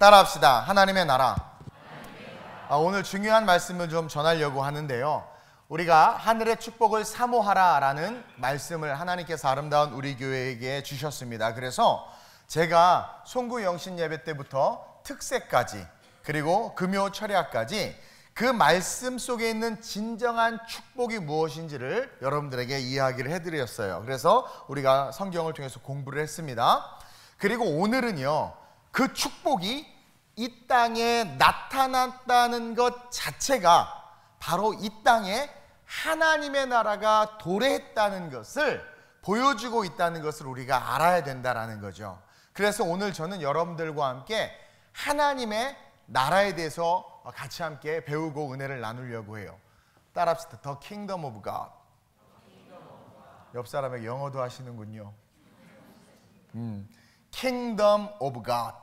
따라합시다. 하나님의 나라. 오늘 중요한 말씀을 좀 전하려고 하는데요, 우리가 하늘의 축복을 사모하라 라는 말씀을 하나님께서 아름다운 우리 교회에게 주셨습니다. 그래서 제가 송구 영신 예배 때부터 특세까지, 그리고 금요 철야까지 그 말씀 속에 있는 진정한 축복이 무엇인지를 여러분들에게 이야기를 해드렸어요. 그래서 우리가 성경을 통해서 공부를 했습니다. 그리고 오늘은요, 그 축복이 이 땅에 나타났다는 것 자체가 바로 이 땅에 하나님의 나라가 도래했다는 것을 보여주고 있다는 것을 우리가 알아야 된다는 거죠. 그래서 오늘 저는 여러분들과 함께 하나님의 나라에 대해서 같이 함께 배우고 은혜를 나누려고 해요. 따라합시다. The Kingdom of God. 옆 사람에게 영어도 하시는군요. Kingdom of God.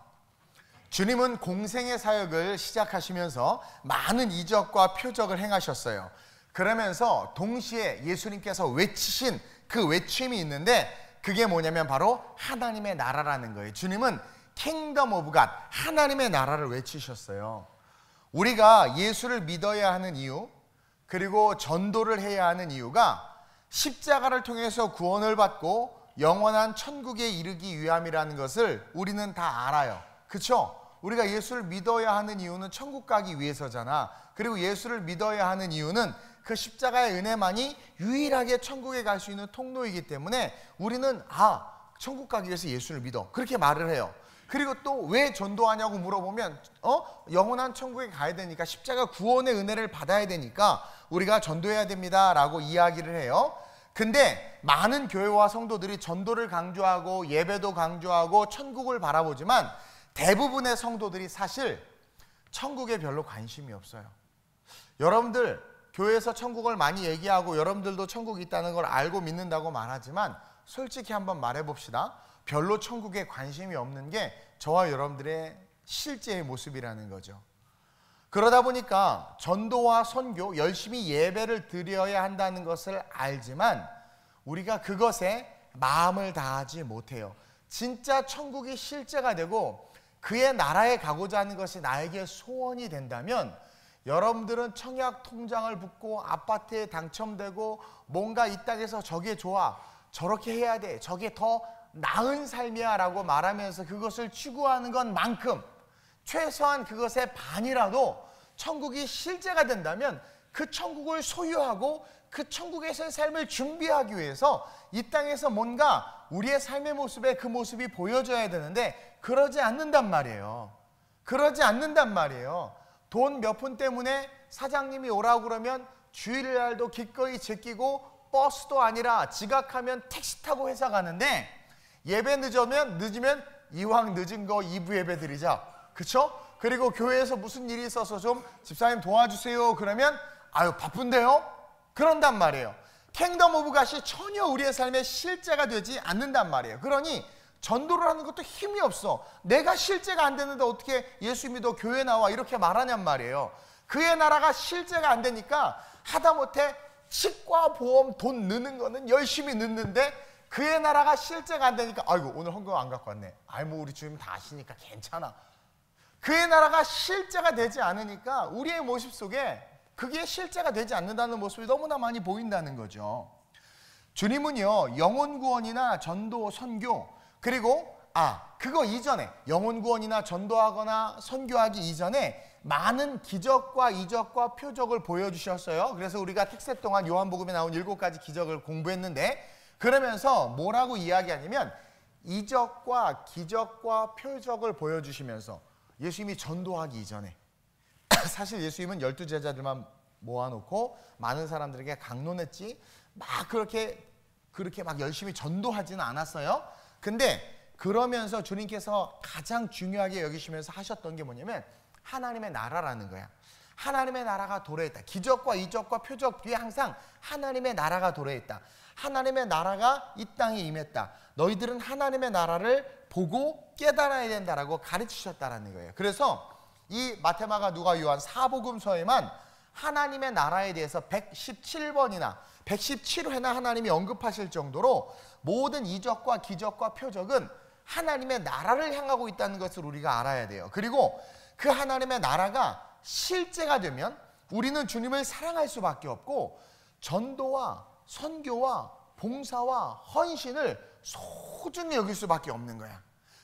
주님은 공생의 사역을 시작하시면서 많은 이적과 표적을 행하셨어요. 그러면서 동시에 예수님께서 외치신 그 외침이 있는데, 그게 뭐냐면 바로 하나님의 나라라는 거예요. 주님은 Kingdom of God, 하나님의 나라를 외치셨어요. 우리가 예수를 믿어야 하는 이유, 그리고 전도를 해야 하는 이유가 십자가를 통해서 구원을 받고 영원한 천국에 이르기 위함이라는 것을 우리는 다 알아요. 그렇죠? 우리가 예수를 믿어야 하는 이유는 천국 가기 위해서잖아. 그리고 예수를 믿어야 하는 이유는 그 십자가의 은혜만이 유일하게 천국에 갈 수 있는 통로이기 때문에 우리는 천국 가기 위해서 예수를 믿어, 그렇게 말을 해요. 그리고 또 왜 전도하냐고 물어보면 영원한 천국에 가야 되니까, 십자가 구원의 은혜를 받아야 되니까 우리가 전도해야 됩니다 라고 이야기를 해요. 근데 많은 교회와 성도들이 전도를 강조하고 예배도 강조하고 천국을 바라보지만 대부분의 성도들이 사실 천국에 별로 관심이 없어요. 여러분들 교회에서 천국을 많이 얘기하고 여러분들도 천국이 있다는 걸 알고 믿는다고 말하지만, 솔직히 한번 말해봅시다. 별로 천국에 관심이 없는 게 저와 여러분들의 실제의 모습이라는 거죠. 그러다 보니까 전도와 선교, 열심히 예배를 드려야 한다는 것을 알지만 우리가 그것에 마음을 다하지 못해요. 진짜 천국이 실제가 되고 그의 나라에 가고자 하는 것이 나에게 소원이 된다면, 여러분들은 청약 통장을 붓고 아파트에 당첨되고 뭔가 이 땅에서 저게 좋아, 저렇게 해야 돼, 저게 더 나은 삶이야 라고 말하면서 그것을 추구하는 것만큼, 최소한 그것의 반이라도 천국이 실제가 된다면 그 천국을 소유하고 그 천국에서의 삶을 준비하기 위해서 이 땅에서 뭔가 우리의 삶의 모습에 그 모습이 보여져야 되는데, 그러지 않는단 말이에요. 그러지 않는단 말이에요. 돈 몇 푼 때문에 사장님이 오라고 그러면 주일날도 기꺼이 제끼고 버스도 아니라 지각하면 택시 타고 회사 가는데, 예배 늦으면 이왕 늦은 거 2부 예배 드리자, 그쵸? 그리고 교회에서 무슨 일이 있어서 좀 집사님 도와주세요 그러면 바쁜데요? 그런단 말이에요. 킹덤 오브 갓이 전혀 우리의 삶에 실제가 되지 않는단 말이에요. 그러니 전도를 하는 것도 힘이 없어. 내가 실제가 안 되는데 어떻게 예수 믿어 교회 나와 이렇게 말하냔 말이에요. 그의 나라가 실제가 안 되니까 하다못해 치과 보험 돈 넣는 거는 열심히 넣는데, 그의 나라가 실제가 안 되니까 오늘 헌금 안 갖고 왔네. 우리 주님 다 아시니까 괜찮아. 그의 나라가 실제가 되지 않으니까 우리의 모습 속에 그게 실제가 되지 않는다는 모습이 너무나 많이 보인다는 거죠. 주님은요, 영혼 구원이나 전도, 선교, 그리고 그거 이전에, 영혼 구원이나 전도하거나 선교하기 이전에 많은 기적과 이적과 표적을 보여주셨어요. 그래서 우리가 특세 동안 요한복음에 나온 7가지 기적을 공부했는데, 그러면서 뭐라고 이야기하냐면 이적과 기적과 표적을 보여주시면서 예수님이 전도하기 이전에 사실 예수님은 12제자들만 모아놓고 많은 사람들에게 강론했지 막 그렇게 막 열심히 전도하지는 않았어요. 근데 그러면서 주님께서 가장 중요하게 여기시면서 하셨던 게 뭐냐면 하나님의 나라라는 거야. 하나님의 나라가 도래했다. 기적과 이적과 표적 뒤에 항상 하나님의 나라가 도래했다. 하나님의 나라가 이 땅에 임했다. 너희들은 하나님의 나라를 보고 깨달아야 된다라고 가르치셨다라는 거예요. 그래서 이 마태마가 누가 요한 4복음서에만 하나님의 나라에 대해서 117번이나 117회나 하나님이 언급하실 정도로 모든 이적과 기적과 표적은 하나님의 나라를 향하고 있다는 것을 우리가 알아야 돼요. 그리고 그 하나님의 나라가 실제가 되면 우리는 주님을 사랑할 수밖에 없고 전도와 선교와 봉사와 헌신을 소중히 여길 수밖에 없는 거야.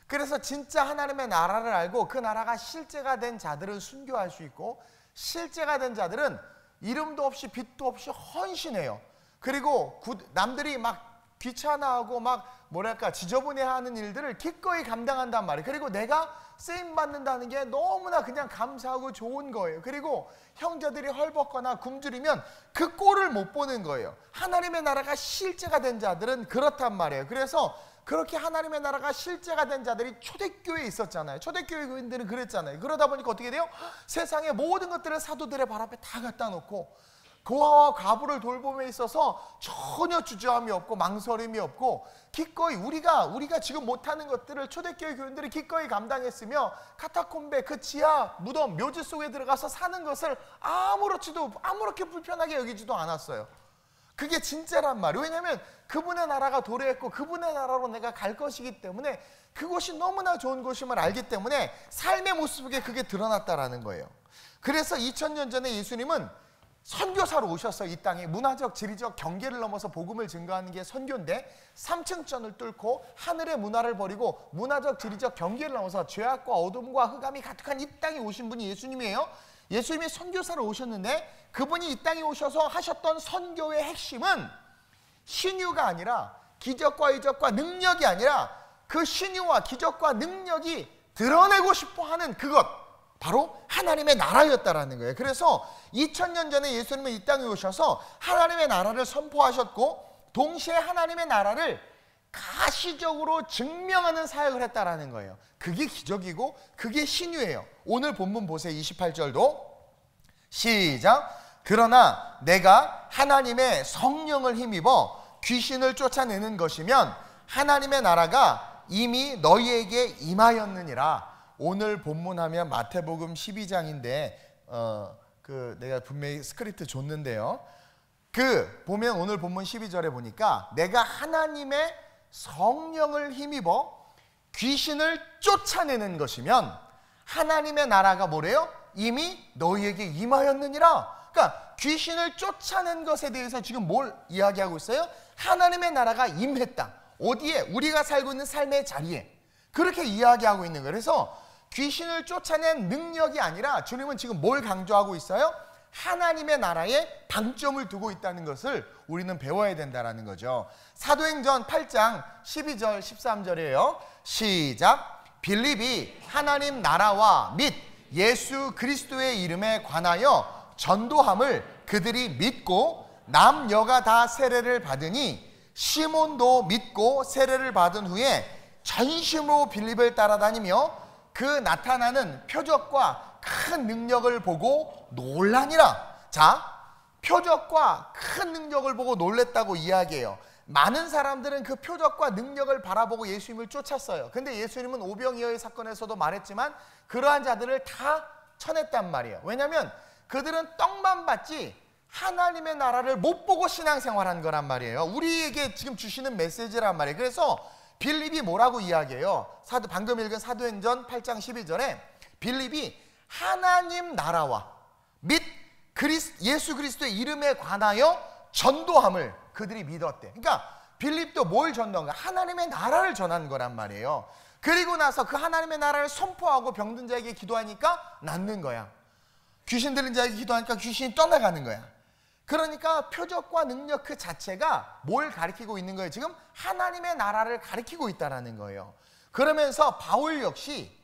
그래서 진짜 하나님의 나라를 알고 그 나라가 실제가 된 자들은 순교할 수 있고, 실제가 된 자들은 이름도 없이 빛도 없이 헌신해요. 그리고 남들이 막 귀찮아하고 막 뭐랄까 지저분해하는 일들을 기꺼이 감당한단 말이에요. 그리고 내가 쓰임받는다는 게 너무나 그냥 감사하고 좋은 거예요. 그리고 형제들이 헐벗거나 굶주리면 그 꼴을 못 보는 거예요. 하나님의 나라가 실제가 된 자들은 그렇단 말이에요. 그래서 그렇게 하나님의 나라가 실제가 된 자들이 초대교회에 있었잖아요. 초대교회 교인들은 그랬잖아요. 그러다 보니까 어떻게 돼요? 세상의 모든 것들을 사도들의 발 앞에 다 갖다 놓고 고아와 과부를 돌봄에 있어서 전혀 주저함이 없고 망설임이 없고 기꺼이 우리가 지금 못하는 것들을 초대교회 교인들이 기꺼이 감당했으며, 카타콤베 그 지하 무덤 묘지 속에 들어가서 사는 것을 아무렇게 불편하게 여기지도 않았어요. 그게 진짜란 말이에요. 왜냐하면 그분의 나라가 도래했고 그분의 나라로 내가 갈 것이기 때문에 그곳이 너무나 좋은 곳임을 알기 때문에 삶의 모습 속에 그게 드러났다라는 거예요. 그래서 2000년 전에 예수님은 선교사로 오셨어요. 이 땅에 문화적 지리적 경계를 넘어서 복음을 증거하는 게 선교인데, 삼층천을 뚫고 하늘의 문화를 버리고 문화적 지리적 경계를 넘어서 죄악과 어둠과 흑암이 가득한 이 땅에 오신 분이 예수님이에요. 예수님이 선교사로 오셨는데 그분이 이 땅에 오셔서 하셨던 선교의 핵심은 신유가 아니라, 기적과 이적과 능력이 아니라 그 신유와 기적과 능력이 드러내고 싶어하는 그것, 바로 하나님의 나라였다라는 거예요. 그래서 2000년 전에 예수님은 이 땅에 오셔서 하나님의 나라를 선포하셨고 동시에 하나님의 나라를 가시적으로 증명하는 사역을 했다라는 거예요. 그게 기적이고 그게 신유예요. 오늘 본문 보세요. 28절도 시작. 그러나 내가 하나님의 성령을 힘입어 귀신을 쫓아내는 것이면 하나님의 나라가 이미 너희에게 임하였느니라. 오늘 본문하면 마태복음 12장인데 내가 분명히 스크립트 줬는데요. 보면 오늘 본문 12절에 보니까 내가 하나님의 성령을 힘입어 귀신을 쫓아내는 것이면 하나님의 나라가 뭐래요? 이미 너희에게 임하였느니라. 그러니까 귀신을 쫓아낸 것에 대해서 지금 뭘 이야기하고 있어요? 하나님의 나라가 임했다. 어디에? 우리가 살고 있는 삶의 자리에. 그렇게 이야기하고 있는 거예요. 그래서 귀신을 쫓아낸 능력이 아니라 주님은 지금 뭘 강조하고 있어요? 하나님의 나라에 방점을 두고 있다는 것을 우리는 배워야 된다는 거죠. 사도행전 8장 12절 13절이에요. 시작. 빌립이 하나님 나라와 및 예수 그리스도의 이름에 관하여 전도함을 그들이 믿고 남여가 다 세례를 받으니 시몬도 믿고 세례를 받은 후에 전심으로 빌립을 따라다니며 그 나타나는 표적과 큰 능력을 보고 놀라니라. 자, 표적과 큰 능력을 보고 놀랬다고 이야기해요. 많은 사람들은 그 표적과 능력을 바라보고 예수님을 쫓았어요. 근데 예수님은 오병이어의 사건에서도 말했지만 그러한 자들을 다 쳐냈단 말이에요. 왜냐하면 그들은 떡만 받지 하나님의 나라를 못 보고 신앙생활한 거란 말이에요. 우리에게 지금 주시는 메시지란 말이에요. 그래서 빌립이 뭐라고 이야기해요? 방금 읽은 사도행전 8장 12절에 빌립이 하나님 나라와 및 예수 그리스도의 이름에 관하여 전도함을 그들이 믿었대. 그러니까 빌립도 뭘 전도한 거야? 하나님의 나라를 전한 거란 말이에요. 그리고 나서 그 하나님의 나라를 선포하고 병든 자에게 기도하니까 낫는 거야. 귀신 들린 자에게 기도하니까 귀신이 떠나가는 거야. 그러니까 표적과 능력 그 자체가 뭘 가리키고 있는 거예요? 지금 하나님의 나라를 가리키고 있다는 거예요. 그러면서 바울 역시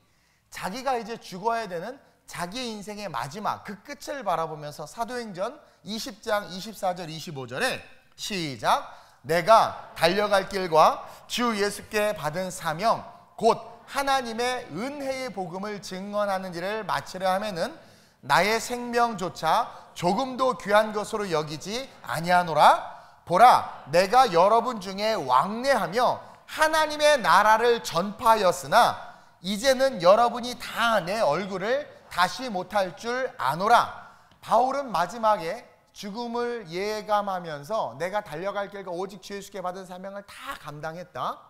자기가 이제 죽어야 되는 자기의 인생의 마지막 그 끝을 바라보면서 사도행전 20장 24절 25절에 시작. 내가 달려갈 길과 주 예수께 받은 사명 곧 하나님의 은혜의 복음을 증언하는 일을 마치려 하면은 나의 생명조차 조금도 귀한 것으로 여기지 아니하노라. 보라, 내가 여러분 중에 왕래하며 하나님의 나라를 전파하였으나 이제는 여러분이 다 내 얼굴을 다시 못할 줄 아노라. 바울은 마지막에 죽음을 예감하면서 내가 달려갈 길과 오직 주 예수께 받은 사명을 다 감당했다.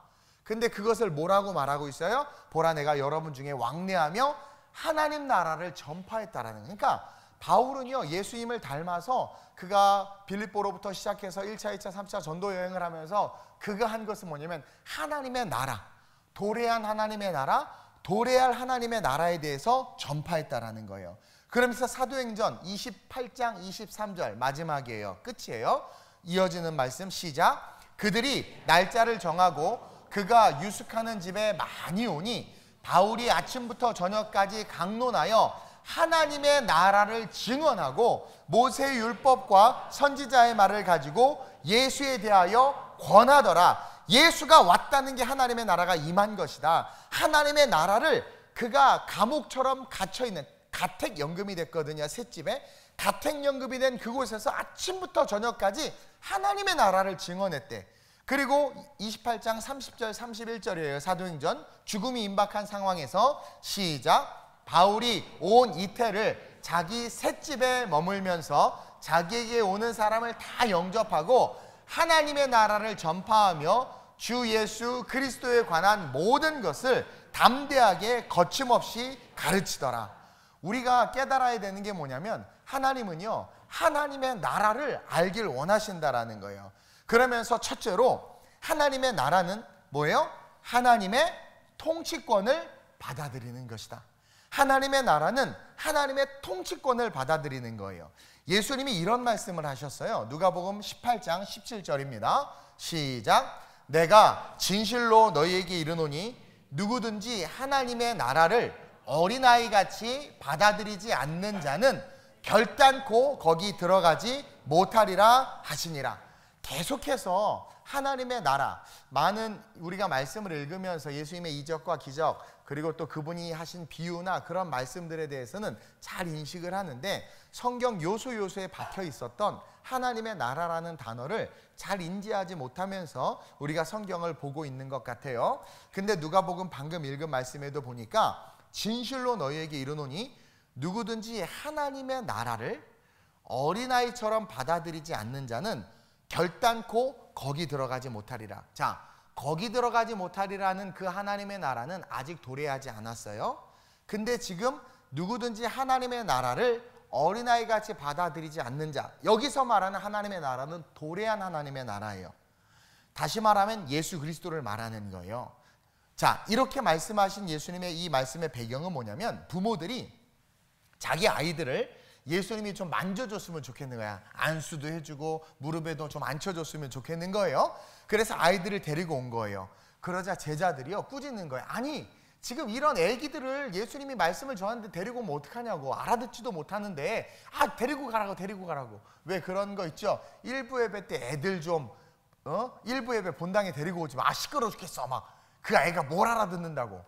근데 그것을 뭐라고 말하고 있어요? 보라, 내가 여러분 중에 왕래하며 하나님 나라를 전파했다라는 거예요. 그러니까 바울은요, 예수님을 닮아서 그가 빌립보로부터 시작해서 1차, 2차, 3차 전도 여행을 하면서 그가 한 것은 뭐냐면 하나님의 나라, 도래한 하나님의 나라, 도래할 하나님의 나라에 대해서 전파했다라는 거예요. 그러면서 사도행전 28장 23절 마지막이에요. 끝이에요. 이어지는 말씀 시작. 그들이 날짜를 정하고 그가 유숙하는 집에 많이 오니 바울이 아침부터 저녁까지 강론하여 하나님의 나라를 증언하고 모세의 율법과 선지자의 말을 가지고 예수에 대하여 권하더라. 예수가 왔다는 게 하나님의 나라가 임한 것이다. 하나님의 나라를 그가 감옥처럼 갇혀있는 가택연금이 됐거든요. 셋집에 가택연금이 된 그곳에서 아침부터 저녁까지 하나님의 나라를 증언했대. 그리고 28장 30절 31절이에요. 사도행전. 죽음이 임박한 상황에서 시작. 바울이 온 이태를 자기 셋집에 머물면서 자기에게 오는 사람을 다 영접하고 하나님의 나라를 전파하며 주 예수 그리스도에 관한 모든 것을 담대하게 거침없이 가르치더라. 우리가 깨달아야 되는 게 뭐냐면 하나님은요, 하나님의 나라를 알길 원하신다라는 거예요. 그러면서 첫째로 하나님의 나라는 뭐예요? 하나님의 통치권을 받아들이는 것이다. 하나님의 나라는 하나님의 통치권을 받아들이는 거예요. 예수님이 이런 말씀을 하셨어요. 누가복음 18장 17절입니다. 시작. 내가 진실로 너희에게 이르노니 누구든지 하나님의 나라를 어린아이같이 받아들이지 않는 자는 결단코 거기 들어가지 못하리라 하시니라. 계속해서 하나님의 나라, 많은 우리가 말씀을 읽으면서 예수님의 이적과 기적, 그리고 또 그분이 하신 비유나 그런 말씀들에 대해서는 잘 인식을 하는데 성경 요소요소에 박혀 있었던 하나님의 나라라는 단어를 잘 인지하지 못하면서 우리가 성경을 보고 있는 것 같아요. 근데 누가복음 방금 읽은 말씀에도 보니까 진실로 너희에게 이르노니 누구든지 하나님의 나라를 어린아이처럼 받아들이지 않는 자는 결단코 거기 들어가지 못하리라. 자, 거기 들어가지 못하리라는 그 하나님의 나라는 아직 도래하지 않았어요. 근데 지금 누구든지 하나님의 나라를 어린아이같이 받아들이지 않는 자, 여기서 말하는 하나님의 나라는 도래한 하나님의 나라예요. 다시 말하면 예수 그리스도를 말하는 거예요. 자, 이렇게 말씀하신 예수님의 이 말씀의 배경은 뭐냐면 부모들이 자기 아이들을 예수님이 좀 만져줬으면 좋겠는 거야. 안수도 해주고 무릎에도 좀 앉혀줬으면 좋겠는 거예요. 그래서 아이들을 데리고 온 거예요. 그러자 제자들이요 꾸짖는 거예요. 아니, 지금 이런 애기들을 예수님이 말씀을 저한테 데리고 오면 어떡하냐고. 알아듣지도 못하는데 데리고 가라고. 왜 그런 거 있죠? 일부 예배 때 애들 좀 일부 예배 본당에 데리고 오지 마. 시끄러워 죽겠어. 막 그 아이가 뭘 알아듣는다고.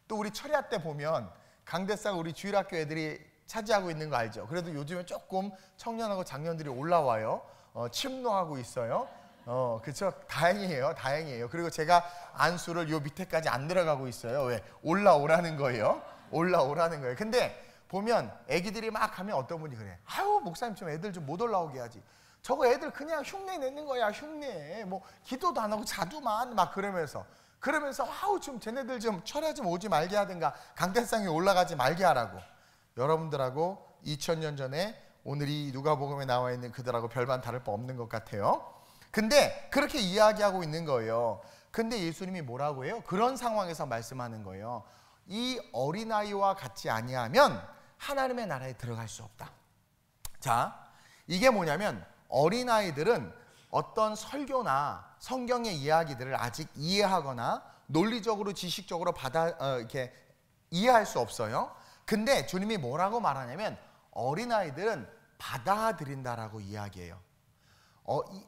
또 우리 철야 때 보면 강대상 우리 주일학교 애들이 차지하고 있는 거 알죠? 그래도 요즘에 조금 청년하고 장년들이 올라와요. 침노하고 있어요. 그렇죠? 다행이에요. 그리고 제가 안수를 요 밑에까지 안 들어가고 있어요. 왜? 올라오라는 거예요. 근데 보면 애기들이 막 하면 어떤 분이 그래. 아유, 목사님 좀 애들 좀 못 올라오게 하지. 저거 애들 그냥 흉내 내는 거야. 흉내. 뭐 기도도 안 하고 자두만 막 그러면서 아우 좀 쟤네들 좀 철야 좀 오지 말게 하든가 강대상에 올라가지 말게 하라고. 여러분들하고 2000년 전에 오늘이 누가복음에 나와 있는 그들하고 별반 다를 바 없는 것 같아요. 근데 그렇게 이야기하고 있는 거예요. 근데 예수님이 뭐라고 해요? 그런 상황에서 말씀하는 거예요. 이 어린아이와 같이 아니하면 하나님의 나라에 들어갈 수 없다. 자, 이게 뭐냐면 어린아이들은 어떤 설교나 성경의 이야기들을 아직 이해하거나 논리적으로 지식적으로 이렇게 이해할 수 없어요. 근데 주님이 뭐라고 말하냐면 어린아이들은 받아들인다라고 이야기해요.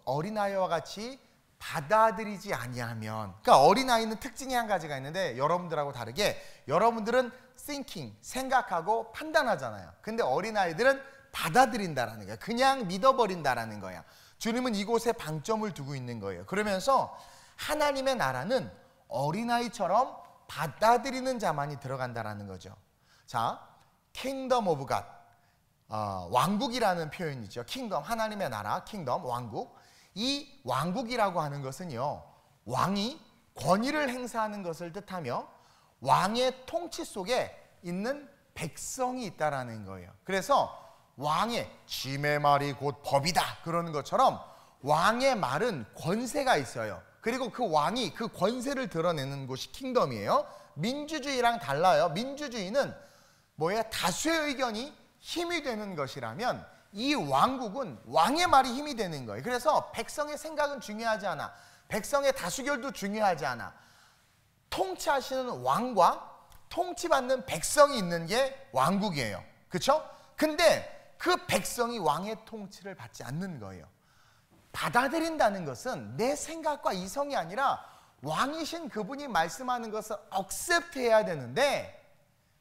어린아이와 같이 받아들이지 아니하면, 그러니까 어린아이는 특징이 한 가지가 있는데 여러분들하고 다르게 여러분들은 thinking, 생각하고 판단하잖아요. 근데 어린아이들은 받아들인다라는 거야. 그냥 믿어버린다라는 거야. 주님은 이곳에 방점을 두고 있는 거예요. 그러면서 하나님의 나라는 어린아이처럼 받아들이는 자만이 들어간다라는 거죠. 자, Kingdom of God, 왕국이라는 표현이죠. 킹덤, 하나님의 나라, 킹덤, 왕국. 이 왕국이라고 하는 것은요, 왕이 권위를 행사하는 것을 뜻하며 왕의 통치 속에 있는 백성이 있다라는 거예요. 그래서 왕의 짐의 말이 곧 법이다 그러는 것처럼 왕의 말은 권세가 있어요. 그리고 그 왕이 그 권세를 드러내는 곳이 킹덤이에요. 민주주의랑 달라요. 민주주의는 뭐예요? 다수의 의견이 힘이 되는 것이라면 이 왕국은 왕의 말이 힘이 되는 거예요. 그래서 백성의 생각은 중요하지 않아. 백성의 다수결도 중요하지 않아. 통치하시는 왕과 통치받는 백성이 있는 게 왕국이에요. 그렇죠? 근데 그 백성이 왕의 통치를 받지 않는 거예요. 받아들인다는 것은 내 생각과 이성이 아니라 왕이신 그분이 말씀하는 것을 억셉트해야 되는데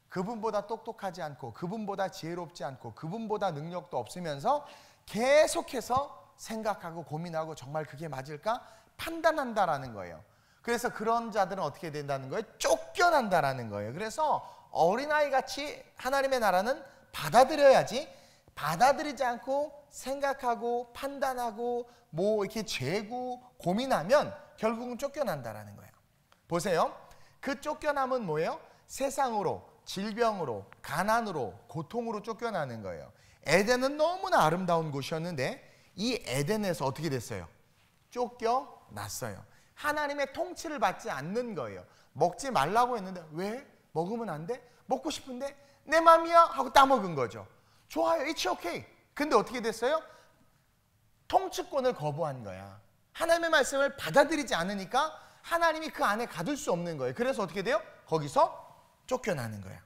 그분보다 똑똑하지 않고 그분보다 지혜롭지 않고 그분보다 능력도 없으면서 계속해서 생각하고 고민하고 정말 그게 맞을까? 판단한다라는 거예요. 그래서 그런 자들은 어떻게 된다는 거예요? 쫓겨난다라는 거예요. 그래서 어린아이같이 하나님의 나라는 받아들여야지, 받아들이지 않고 생각하고 판단하고 뭐 이렇게 재고 고민하면 결국은 쫓겨난다라는 거예요. 보세요. 그 쫓겨남은 뭐예요? 세상으로, 질병으로, 가난으로, 고통으로 쫓겨나는 거예요. 에덴은 너무나 아름다운 곳이었는데 이 에덴에서 어떻게 됐어요? 쫓겨났어요. 하나님의 통치를 받지 않는 거예요. 먹지 말라고 했는데 왜? 먹으면 안 돼? 먹고 싶은데 내 맘이야 하고 따먹은 거죠. 좋아요. It's okay. 근데 어떻게 됐어요? 통치권을 거부한 거야. 하나님의 말씀을 받아들이지 않으니까 하나님이 그 안에 가둘 수 없는 거예요. 그래서 어떻게 돼요? 거기서 쫓겨나는 거야.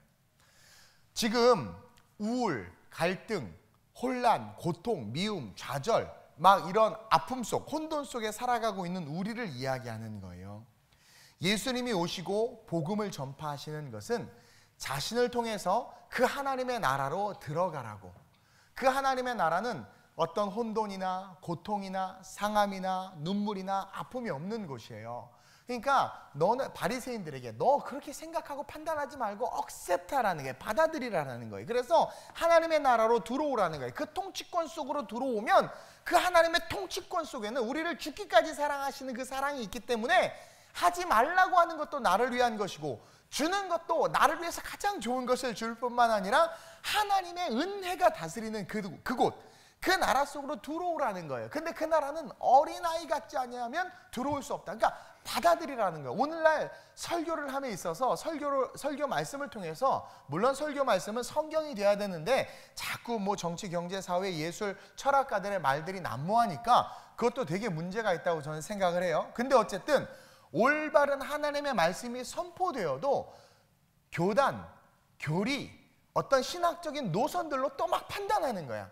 지금 우울, 갈등, 혼란, 고통, 미움, 좌절 막 이런 아픔 속, 혼돈 속에 살아가고 있는 우리를 이야기하는 거예요. 예수님이 오시고 복음을 전파하시는 것은 자신을 통해서 그 하나님의 나라로 들어가라고. 그 하나님의 나라는 어떤 혼돈이나 고통이나 상함이나 눈물이나 아픔이 없는 곳이에요. 그러니까 너는 바리새인들에게 너 그렇게 생각하고 판단하지 말고 억셉트하라는 게, 받아들이라는 거예요. 그래서 하나님의 나라로 들어오라는 거예요. 그 통치권 속으로 들어오면 그 하나님의 통치권 속에는 우리를 죽기까지 사랑하시는 그 사랑이 있기 때문에 하지 말라고 하는 것도 나를 위한 것이고 주는 것도 나를 위해서 가장 좋은 것을 줄 뿐만 아니라 하나님의 은혜가 다스리는 그곳, 그 나라 속으로 들어오라는 거예요. 근데 그 나라는 어린아이 같지 않으면 들어올 수 없다. 그러니까 받아들이라는 거예요. 오늘날 설교를 함에 있어서 설교 말씀을 통해서, 물론 설교 말씀은 성경이 돼야 되는데 자꾸 뭐 정치, 경제, 사회, 예술, 철학가들의 말들이 난무하니까 그것도 되게 문제가 있다고 저는 생각을 해요. 근데 어쨌든 올바른 하나님의 말씀이 선포되어도 교단, 교리, 어떤 신학적인 노선들로 또 막 판단하는 거야.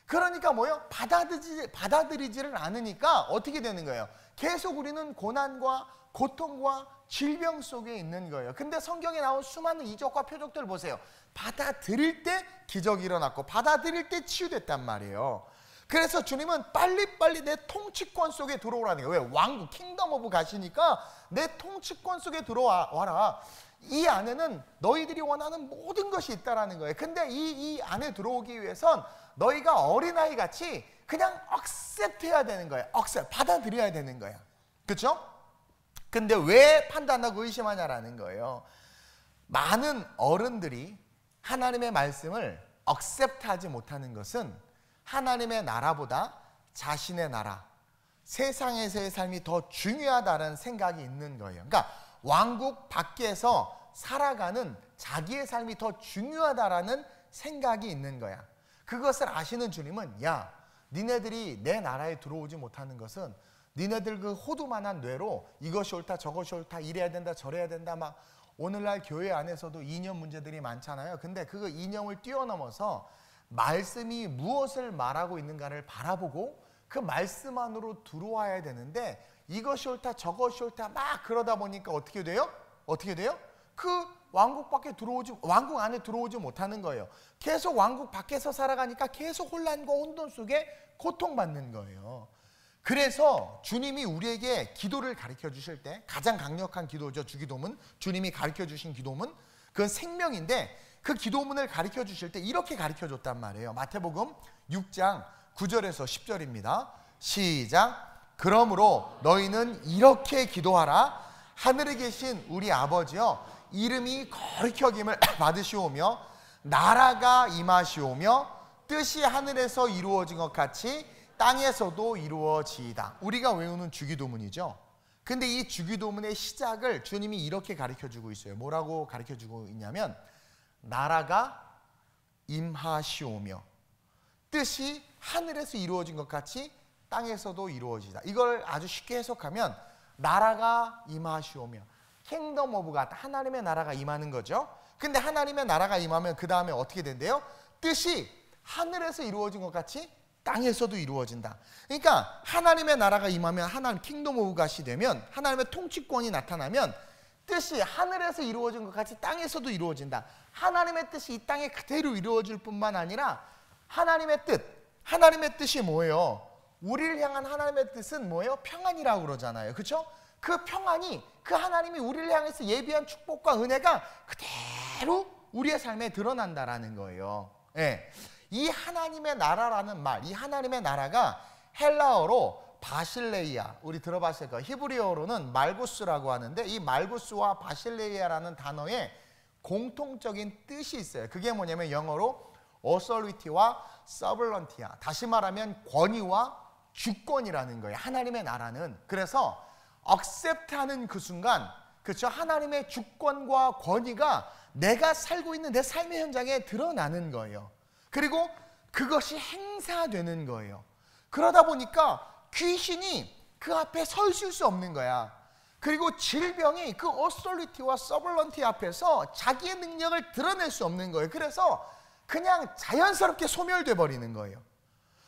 그러니까 뭐예요? 받아들이지를 않으니까 어떻게 되는 거예요? 계속 우리는 고난과 고통과 질병 속에 있는 거예요. 근데 성경에 나온 수많은 이적과 표적들 보세요. 받아들일 때 기적이 일어났고 받아들일 때 치유됐단 말이에요. 그래서 주님은 빨리빨리 내 통치권 속에 들어오라는 거예요. 왜? 왕국, 킹덤 오브 가시니까 내 통치권 속에 들어와라. 이 안에는 너희들이 원하는 모든 것이 있다라는 거예요. 근데 이 안에 들어오기 위해선 너희가 어린아이 같이 그냥 억셉트해야 되는 거예요. 받아들여야 되는 거야. 그렇죠? 근데 왜 판단하고 의심하냐라는 거예요. 많은 어른들이 하나님의 말씀을 억셉트하지 못하는 것은 하나님의 나라보다 자신의 나라, 세상에서의 삶이 더 중요하다는 생각이 있는 거예요. 그러니까 왕국 밖에서 살아가는 자기의 삶이 더 중요하다라는 생각이 있는 거야. 그것을 아시는 주님은 야, 니네들이 내 나라에 들어오지 못하는 것은 니네들 그 호두만한 뇌로 이것이 옳다 저것이 옳다 이래야 된다 저래야 된다 막 오늘날 교회 안에서도 이념 문제들이 많잖아요. 근데 그 이념을 뛰어넘어서 말씀이 무엇을 말하고 있는가를 바라보고 그 말씀 안으로 들어와야 되는데 이것이 옳다 저것이 옳다 막 그러다 보니까 어떻게 돼요? 그 왕국 안에 들어오지 못하는 거예요. 계속 왕국 밖에서 살아가니까 계속 혼란과 혼돈 속에 고통받는 거예요. 그래서 주님이 우리에게 기도를 가르쳐 주실 때 가장 강력한 기도죠. 주기도문. 주님이 가르쳐 주신 기도문. 그건 생명인데 그 기도문을 가르쳐 주실 때 이렇게 가르쳐 줬단 말이에요. 마태복음 6장 9절에서 10절입니다. 시작. 그러므로 너희는 이렇게 기도하라. 하늘에 계신 우리 아버지여, 이름이 거룩히 여김을 받으시오며 나라가 임하시오며 뜻이 하늘에서 이루어진 것 같이 땅에서도 이루어지이다. 우리가 외우는 주기도문이죠. 근데 이 주기도문의 시작을 주님이 이렇게 가르쳐주고 있어요. 뭐라고 가르쳐주고 있냐면, 나라가 임하시오며 뜻이 하늘에서 이루어진 것 같이 땅에서도 이루어지다. 이걸 아주 쉽게 해석하면, 나라가 임하시오며, 킹덤 오브 갓, 하나님의 나라가 임하는 거죠. 근데 하나님의 나라가 임하면 그 다음에 어떻게 된대요? 뜻이 하늘에서 이루어진 것 같이 땅에서도 이루어진다. 그러니까 하나님의 나라가 임하면, 하나님 킹덤 오브 갓이 되면, 하나님의 통치권이 나타나면 뜻이 하늘에서 이루어진 것 같이 땅에서도 이루어진다. 하나님의 뜻이 이 땅에 그대로 이루어질 뿐만 아니라 하나님의 뜻이 뭐예요? 우리를 향한 하나님의 뜻은 뭐예요? 평안이라고 그러잖아요. 그렇죠? 그 평안이, 그 하나님이 우리를 향해서 예비한 축복과 은혜가 그대로 우리의 삶에 드러난다라는 거예요. 예. 이 하나님의 나라라는 말, 이 하나님의 나라가 헬라어로 바실레이아, 우리 들어봤을 거예요. 히브리어로는 말구스라고 하는데, 이 말구스와 바실레이아라는 단어에 공통적인 뜻이 있어요. 그게 뭐냐면 영어로 authority와 sovereignty야. 다시 말하면 권위와 주권이라는 거예요. 하나님의 나라는. 그래서 accept하는 그 순간, 그렇죠? 하나님의 주권과 권위가 내가 살고 있는 내 삶의 현장에 드러나는 거예요. 그리고 그것이 행사되는 거예요. 그러다 보니까 귀신이 그 앞에 서 있을 수 없는 거야. 그리고 질병이 그 authority와 sovereignty 앞에서 자기의 능력을 드러낼 수 없는 거예요. 그래서 그냥 자연스럽게 소멸돼 버리는 거예요.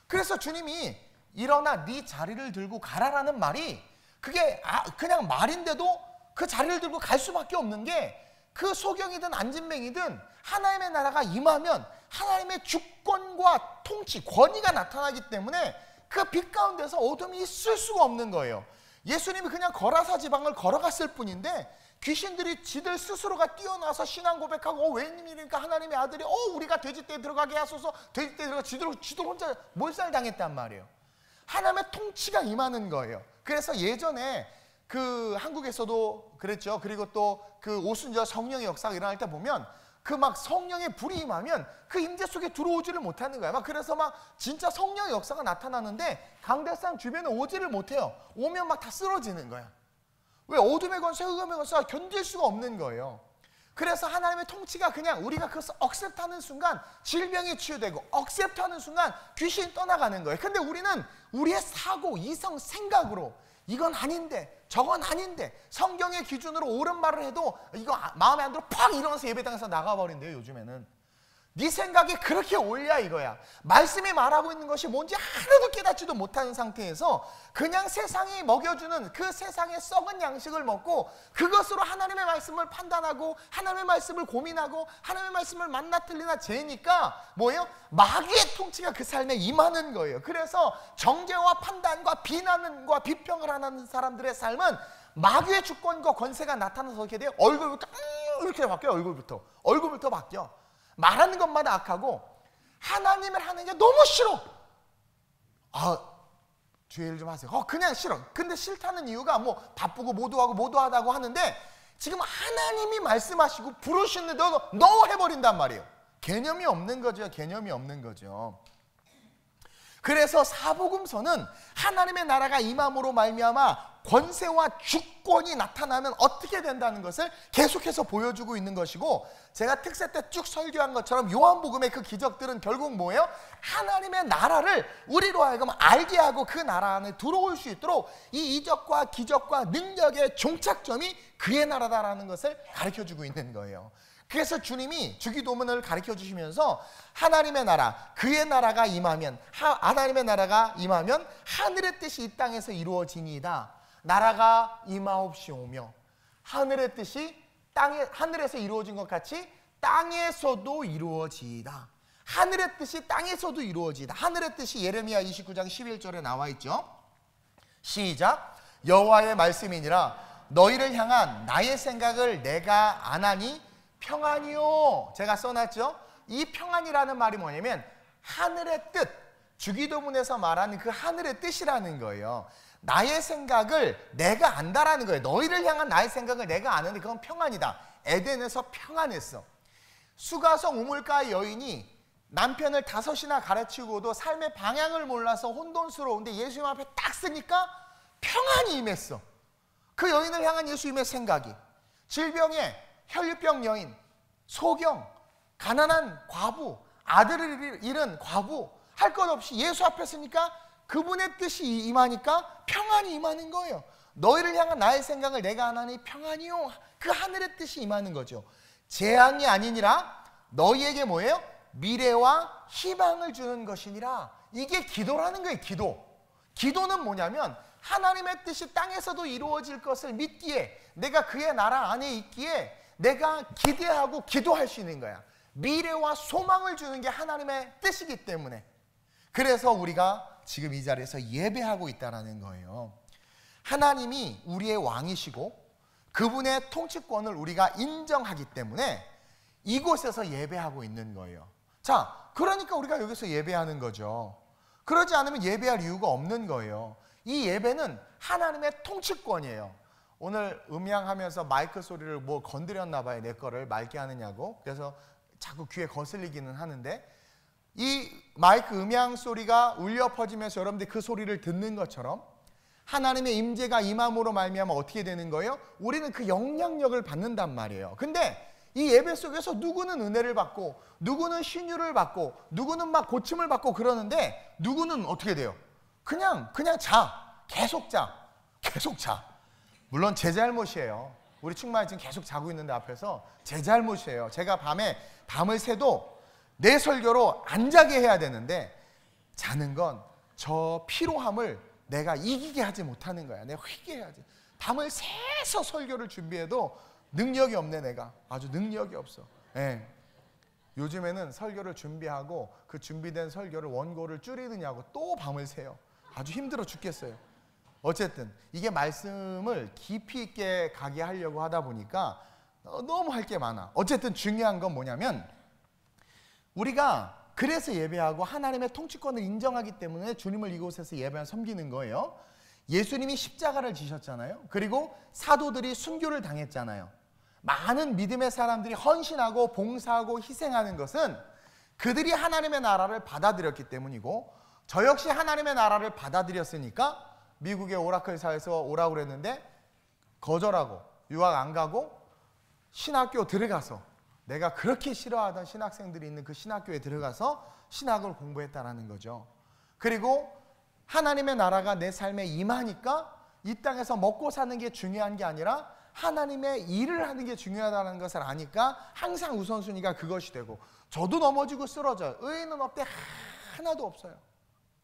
그래서 주님이 일어나 네 자리를 들고 가라라는 말이, 그게 그냥 말인데도 그 자리를 들고 갈 수밖에 없는 게, 그 소경이든 안진뱅이든 하나님의 나라가 임하면 하나님의 주권과 통치, 권위가 나타나기 때문에 그 빛 가운데서 어둠이 있을 수가 없는 거예요. 예수님이 그냥 거라사 지방을 걸어갔을 뿐인데 귀신들이 지들 스스로가 뛰어나서 신앙 고백하고, 웬일입니까? 하나님의 아들이 우리가 돼지떼에 들어가게 하소서. 돼지떼에 들어가 지들 혼자 몰살당했단 말이에요. 하나님의 통치가 임하는 거예요. 그래서 예전에 그 한국에서도 그랬죠. 그리고 또 그 오순절 성령의 역사가 일어날 때 보면, 그 막 성령의 불이 임하면 그 임재 속에 들어오지를 못하는 거야. 막 그래서 막 진짜 성령의 역사가 나타나는데 강대상 주변에 오지를 못해요. 오면 막 다 쓰러지는 거야. 왜? 어둠의 권세, 흑암의 권세가 견딜 수가 없는 거예요. 그래서 하나님의 통치가 그냥 우리가 그것을 억셉트하는 순간 질병이 치유되고, 억셉트하는 순간 귀신이 떠나가는 거예요. 근데 우리는 우리의 사고, 이성, 생각으로 이건 아닌데 저건 아닌데, 성경의 기준으로 옳은 말을 해도 이거 마음에 안 들어 팍 일어나서 예배당에서 나가버린대요. 요즘에는 네 생각이 그렇게 옳냐 이거야. 말씀이 말하고 있는 것이 뭔지 하나도 깨닫지도 못하는 상태에서 그냥 세상이 먹여주는 그 세상의 썩은 양식을 먹고, 그것으로 하나님의 말씀을 판단하고 하나님의 말씀을 고민하고 하나님의 말씀을 만나 틀리나 재니까 뭐예요? 마귀의 통치가 그 삶에 임하는 거예요. 그래서 정죄와 판단과 비난과 비평을 하는 사람들의 삶은 마귀의 주권과 권세가 나타나서 어떻게 돼요? 얼굴부터 이렇게 바뀌어요. 얼굴부터 바뀌어. 말하는 것마다 악하고 하나님을 하는 게 너무 싫어. 주의를 좀 하세요. 그냥 싫어. 근데 싫다는 이유가 뭐 바쁘고 모도하다고 하는데, 지금 하나님이 말씀하시고 부르시는데 너 해버린단 말이에요. 개념이 없는 거죠. 그래서 사복음서는 하나님의 나라가 임함으로 말미암아 권세와 주권이 나타나면 어떻게 된다는 것을 계속해서 보여주고 있는 것이고, 제가 특세 때 쭉 설교한 것처럼 요한복음의 그 기적들은 결국 뭐예요? 하나님의 나라를 우리로 하여금 알게 하고 그 나라 안에 들어올 수 있도록 이 이적과 기적과 능력의 종착점이 그의 나라다라는 것을 가르쳐주고 있는 거예요. 그래서 주님이 주기도문을 가르쳐 주시면서 하나님의 나라, 그의 나라가 임하면, 하나님의 나라가 임하면 하늘의 뜻이 이 땅에서 이루어지니이다. 나라가 임하옵시오며 하늘의 뜻이 하늘에서 이루어진 것 같이 땅에서도 이루어지이다. 하늘의 뜻이 땅에서도 이루어지이다. 하늘의 뜻이 예레미야 29장 11절에 나와 있죠. 시작. 여호와의 말씀이니라. 너희를 향한 나의 생각을 내가 아나니 평안이요. 제가 써놨죠. 이 평안이라는 말이 뭐냐면 하늘의 뜻, 주기도문에서 말하는 그 하늘의 뜻이라는 거예요. 나의 생각을 내가 안다라는 거예요. 너희를 향한 나의 생각을 내가 아는데 그건 평안이다. 에덴에서 평안했어. 수가성 우물가의 여인이 남편을 5이나 가르치고도 삶의 방향을 몰라서 혼돈스러운데 예수님 앞에 딱 쓰니까 평안이 임했어. 그 여인을 향한 예수님의 생각이, 질병에 혈류병 여인, 소경, 가난한 과부, 아들을 잃은 과부, 할 것 없이 예수 앞에 쓰니까 그분의 뜻이 임하니까 평안이 임하는 거예요. 너희를 향한 나의 생각을 내가 하나니 평안이요, 그 하늘의 뜻이 임하는 거죠. 재앙이 아니니라 너희에게 뭐예요? 미래와 희망을 주는 것이니라. 이게 기도라는 거예요. 기도는 뭐냐면 하나님의 뜻이 땅에서도 이루어질 것을 믿기에, 내가 그의 나라 안에 있기에 내가 기대하고 기도할 수 있는 거야. 미래와 소망을 주는 게 하나님의 뜻이기 때문에. 그래서 우리가 지금 이 자리에서 예배하고 있다는 거예요. 하나님이 우리의 왕이시고 그분의 통치권을 우리가 인정하기 때문에 이곳에서 예배하고 있는 거예요. 자, 그러니까 우리가 여기서 예배하는 거죠. 그러지 않으면 예배할 이유가 없는 거예요. 이 예배는 하나님의 통치권이에요. 오늘 음향하면서 마이크 소리를 뭐 건드렸나 봐요. 내 거를 맑게 하느냐고. 그래서 자꾸 귀에 거슬리기는 하는데, 이 마이크 음향 소리가 울려 퍼지면서 여러분들이 그 소리를 듣는 것처럼 하나님의 임재가 임함으로 말미암아 어떻게 되는 거예요? 우리는 그 영향력을 받는단 말이에요. 근데 이 예배 속에서 누구는 은혜를 받고, 누구는 신유를 받고, 누구는 막 고침을 받고 그러는데, 누구는 어떻게 돼요? 그냥 계속 자. 물론 제 잘못이에요. 우리 충만히 지금 계속 자고 있는데 앞에서 제 잘못이에요. 제가 밤을 새도 내 설교로 안 자게 해야 되는데, 자는 건 저 피로함을 내가 이기게 하지 못하는 거야. 내가 휘게 해야지. 밤을 새서 설교를 준비해도 능력이 없네. 내가 아주 능력이 없어. 예. 요즘에는 설교를 준비하고 그 준비된 설교를 원고를 줄이느냐고 또 밤을 새요. 아주 힘들어 죽겠어요. 어쨌든 이게 말씀을 깊이 있게 가게 하려고 하다 보니까 너무 할 게 많아. 어쨌든 중요한 건 뭐냐면, 우리가 그래서 예배하고 하나님의 통치권을 인정하기 때문에 주님을 이곳에서 예배하며 섬기는 거예요. 예수님이 십자가를 지셨잖아요. 그리고 사도들이 순교를 당했잖아요. 많은 믿음의 사람들이 헌신하고 봉사하고 희생하는 것은 그들이 하나님의 나라를 받아들였기 때문이고, 저 역시 하나님의 나라를 받아들였으니까 미국의 오라클사에서 오라고 그랬는데 거절하고 유학 안 가고 신학교 들어가서, 내가 그렇게 싫어하던 신학생들이 있는 그 신학교에 들어가서 신학을 공부했다라는 거죠. 그리고 하나님의 나라가 내 삶에 임하니까 이 땅에서 먹고 사는 게 중요한 게 아니라 하나님의 일을 하는 게 중요하다는 것을 아니까 항상 우선순위가 그것이 되고, 저도 넘어지고 쓰러져요. 의인은 없대 하나도 없어요.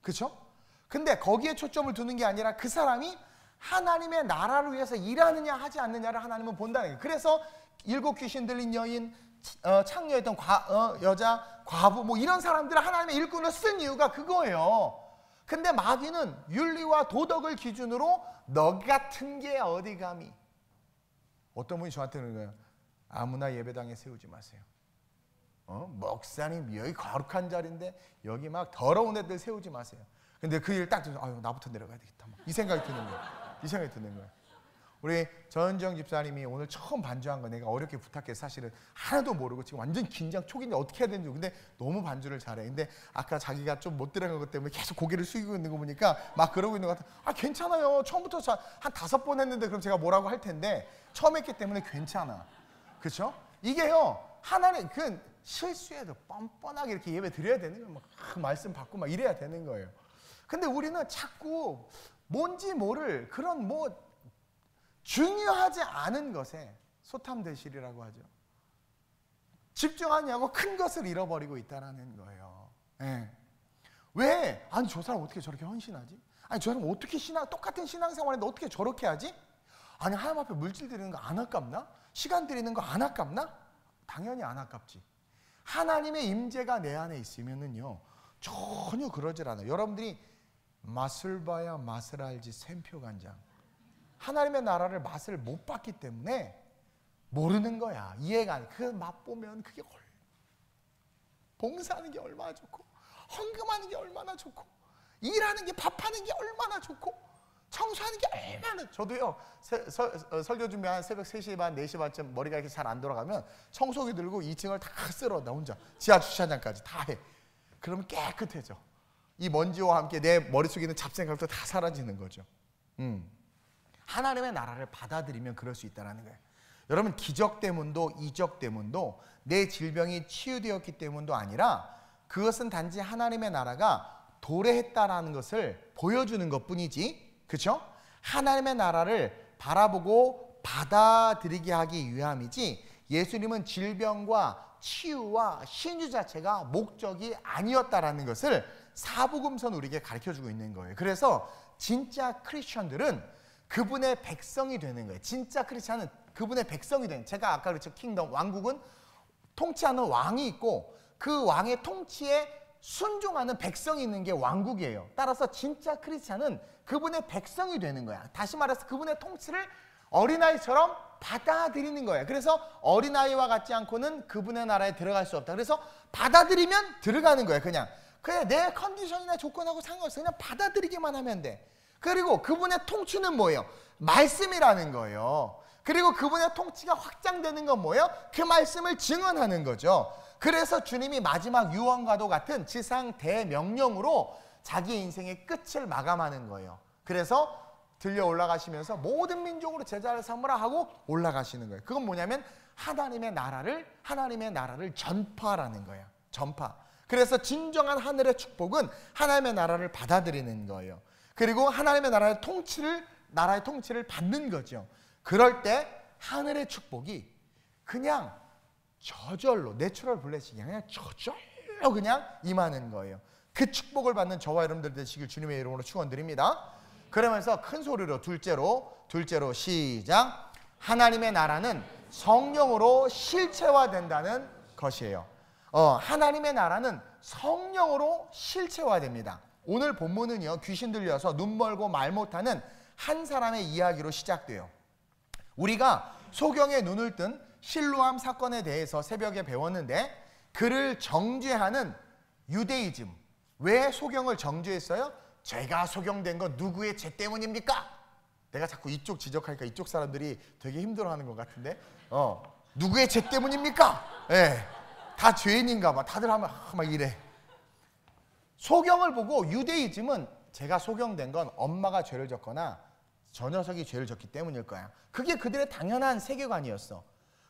그렇죠? 근데 거기에 초점을 두는 게 아니라 그 사람이 하나님의 나라를 위해서 일하느냐 하지 않느냐를 하나님은 본다는 거예요. 그래서 7 귀신 들린 여인, 창녀였던 여자, 과부, 뭐 이런 사람들을 하나님의 일꾼을 쓴 이유가 그거예요. 근데 마귀는 윤리와 도덕을 기준으로 너 같은 게 어디 감히. 어떤 분이 저한테 그러는 거예요. 아무나 예배당에 세우지 마세요. 목사님 여기 거룩한 자리인데 여기 막 더러운 애들 세우지 마세요. 근데 그 일 딱 들으면, 아유 나부터 내려가야 되겠다, 이 생각이 드는 거예요. 우리 전은정 집사님이 오늘 처음 반주한 거 내가 어렵게 부탁해서 사실은 하나도 모르고 지금 완전 긴장 초기인데 어떻게 해야 되는지. 근데 너무 반주를 잘해. 근데 아까 자기가 좀 못 들어간 것 때문에 계속 고개를 숙이고 있는 거 보니까 막 그러고 있는 것 같아. 아 괜찮아요. 처음부터 한 5번 했는데 그럼 제가 뭐라고 할 텐데 처음 했기 때문에 괜찮아. 그렇죠? 이게요, 하나님 그 실수해도 뻔뻔하게 이렇게 예배 드려야 되는 거예요. 막 말씀 받고 막 이래야 되는 거예요. 근데 우리는 자꾸 뭔지 모를 그런 뭐 중요하지 않은 것에 소탐대실이라고 하죠. 집중하냐고 큰 것을 잃어버리고 있다는 거예요. 네. 왜? 아니 저 사람 어떻게 저렇게 헌신하지? 아니 저 사람 어떻게 똑같은 신앙생활인데 어떻게 저렇게 하지? 아니 하나님 앞에 물질 드리는 거 안 아깝나? 시간 드리는 거 안 아깝나? 당연히 안 아깝지. 하나님의 임재가 내 안에 있으면은요 전혀 그러질 않아요. 여러분들이 맛을 봐야 맛을 알지 샘표 간장. 하나님의 나라를 맛을 못 봤기 때문에 모르는 거야. 이해가 안 돼. 그 맛보면 그게 봉사하는 게 얼마나 좋고, 헌금하는 게 얼마나 좋고, 일하는 게 밥하는 게 얼마나 좋고, 청소하는 게 얼마나, 저도요 설교 준비한 새벽 3시 반, 4시 반쯤 머리가 이렇게 잘 안 돌아가면 청소기 들고 2층을 다 쓸어, 나 혼자 지하 주차장까지 다 해. 그러면 깨끗해져. 이 먼지와 함께 내 머릿속에 있는 잡생각도 다 사라지는 거죠. 하나님의 나라를 받아들이면 그럴 수 있다는 거예요. 여러분, 기적 때문도 이적 때문도 내 질병이 치유되었기 때문도 아니라 그것은 단지 하나님의 나라가 도래했다라는 것을 보여주는 것뿐이지, 그렇죠? 하나님의 나라를 바라보고 받아들이게 하기 위함이지, 예수님은 질병과 치유와 신유 자체가 목적이 아니었다라는 것을 사복음서는 우리에게 가르쳐주고 있는 거예요. 그래서 진짜 크리스천들은 그분의 백성이 되는 거예요. 진짜 크리스천은 그분의 백성이 되는, 제가 아까 그랬죠. 킹덤, 왕국은 통치하는 왕이 있고 그 왕의 통치에 순종하는 백성이 있는 게 왕국이에요. 따라서 진짜 크리스찬은 그분의 백성이 되는 거야. 다시 말해서 그분의 통치를 어린아이처럼 받아들이는 거예요. 그래서 어린아이와 같지 않고는 그분의 나라에 들어갈 수 없다. 그래서 받아들이면 들어가는 거예요. 그냥 내 컨디션이나 조건하고 상관없어. 그냥 받아들이기만 하면 돼. 그리고 그분의 통치는 뭐예요? 말씀이라는 거예요. 그리고 그분의 통치가 확장되는 건 뭐예요? 그 말씀을 증언하는 거죠. 그래서 주님이 마지막 유언과도 같은 지상 대명령으로 자기 인생의 끝을 마감하는 거예요. 그래서 들려 올라가시면서 모든 민족으로 제자를 삼으라 하고 올라가시는 거예요. 그건 뭐냐면 하나님의 나라를 전파하라는 거예요. 전파. 그래서 진정한 하늘의 축복은 하나님의 나라를 받아들이는 거예요. 그리고 하나님의 나라의 통치를 받는 거죠. 그럴 때 하늘의 축복이 그냥 저절로, 내추럴 블레싱이 그냥 저절로 그냥 임하는 거예요. 그 축복을 받는 저와 여러분들 되시길 주님의 이름으로 축원드립니다. 그러면서 큰 소리로 둘째로 시작. 하나님의 나라는 성령으로 실체화된다는 것이에요. 하나님의 나라는 성령으로 실체화됩니다. 오늘 본문은요, 귀신 들려서 눈 멀고 말 못하는 한 사람의 이야기로 시작돼요. 우리가 소경의 눈을 뜬 실로암 사건에 대해서 새벽에 배웠는데, 그를 정죄하는 유대이즘. 왜 소경을 정죄했어요? 제가 소경된 건 누구의 죄 때문입니까? 내가 자꾸 이쪽 지적하니까 이쪽 사람들이 되게 힘들어하는 것 같은데, 누구의 죄 때문입니까? 예, 다 죄인인가 봐. 다들 하면 막 이래. 소경을 보고 유대이즘은 제가 소경된 건 엄마가 죄를 졌거나 저 녀석이 죄를 졌기 때문일 거야. 그게 그들의 당연한 세계관이었어.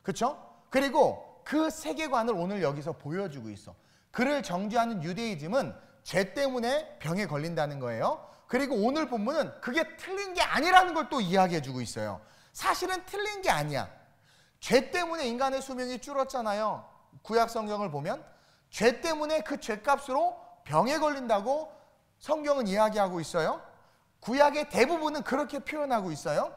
그렇죠? 그리고 그 세계관을 오늘 여기서 보여주고 있어. 그를 정죄하는 유대이즘은 죄 때문에 병에 걸린다는 거예요. 그리고 오늘 본문은 그게 틀린 게 아니라는 걸 또 이야기해주고 있어요. 사실은 틀린 게 아니야. 죄 때문에 인간의 수명이 줄었잖아요. 구약 성경을 보면 죄 때문에 그 죄값으로 병에 걸린다고 성경은 이야기하고 있어요. 구약의 대부분은 그렇게 표현하고 있어요.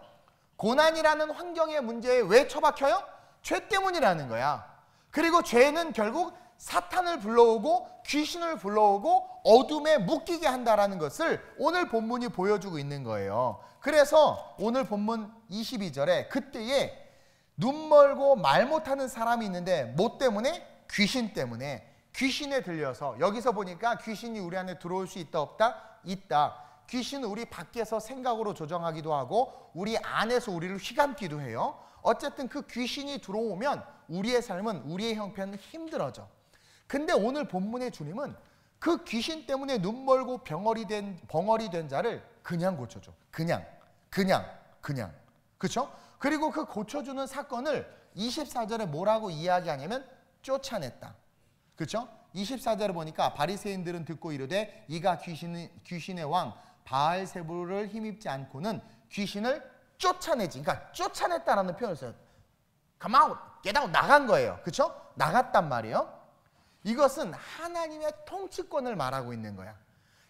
고난이라는 환경의 문제에 왜 처박혀요? 죄 때문이라는 거야. 그리고 죄는 결국 사탄을 불러오고 귀신을 불러오고 어둠에 묶이게 한다라는 것을 오늘 본문이 보여주고 있는 거예요. 그래서 오늘 본문 22절에 그때에 눈 멀고 말 못하는 사람이 있는데 뭐 때문에? 귀신 때문에. 귀신에 들려서, 여기서 보니까 귀신이 우리 안에 들어올 수 있다 없다? 있다. 귀신은 우리 밖에서 생각으로 조정하기도 하고 우리 안에서 우리를 휘감기도 해요. 어쨌든 그 귀신이 들어오면 우리의 삶은, 우리의 형편은 힘들어져. 근데 오늘 본문의 주님은 그 귀신 때문에 눈 멀고 벙어리 된 자를 그냥 고쳐줘. 그냥. 그렇죠? 그리고 그 고쳐주는 사건을 24절에 뭐라고 이야기하냐면 쫓아냈다. 그렇죠? 24절을 보니까 바리새인들은 듣고 이르되 이가 귀신의 왕 바알세불을 힘입지 않고는 귀신을 쫓아내지. 그러니까 쫓아냈다라는 표현을 써요. Come out, get out, 나간 거예요. 그렇죠? 나갔단 말이에요. 이것은 하나님의 통치권을 말하고 있는 거야.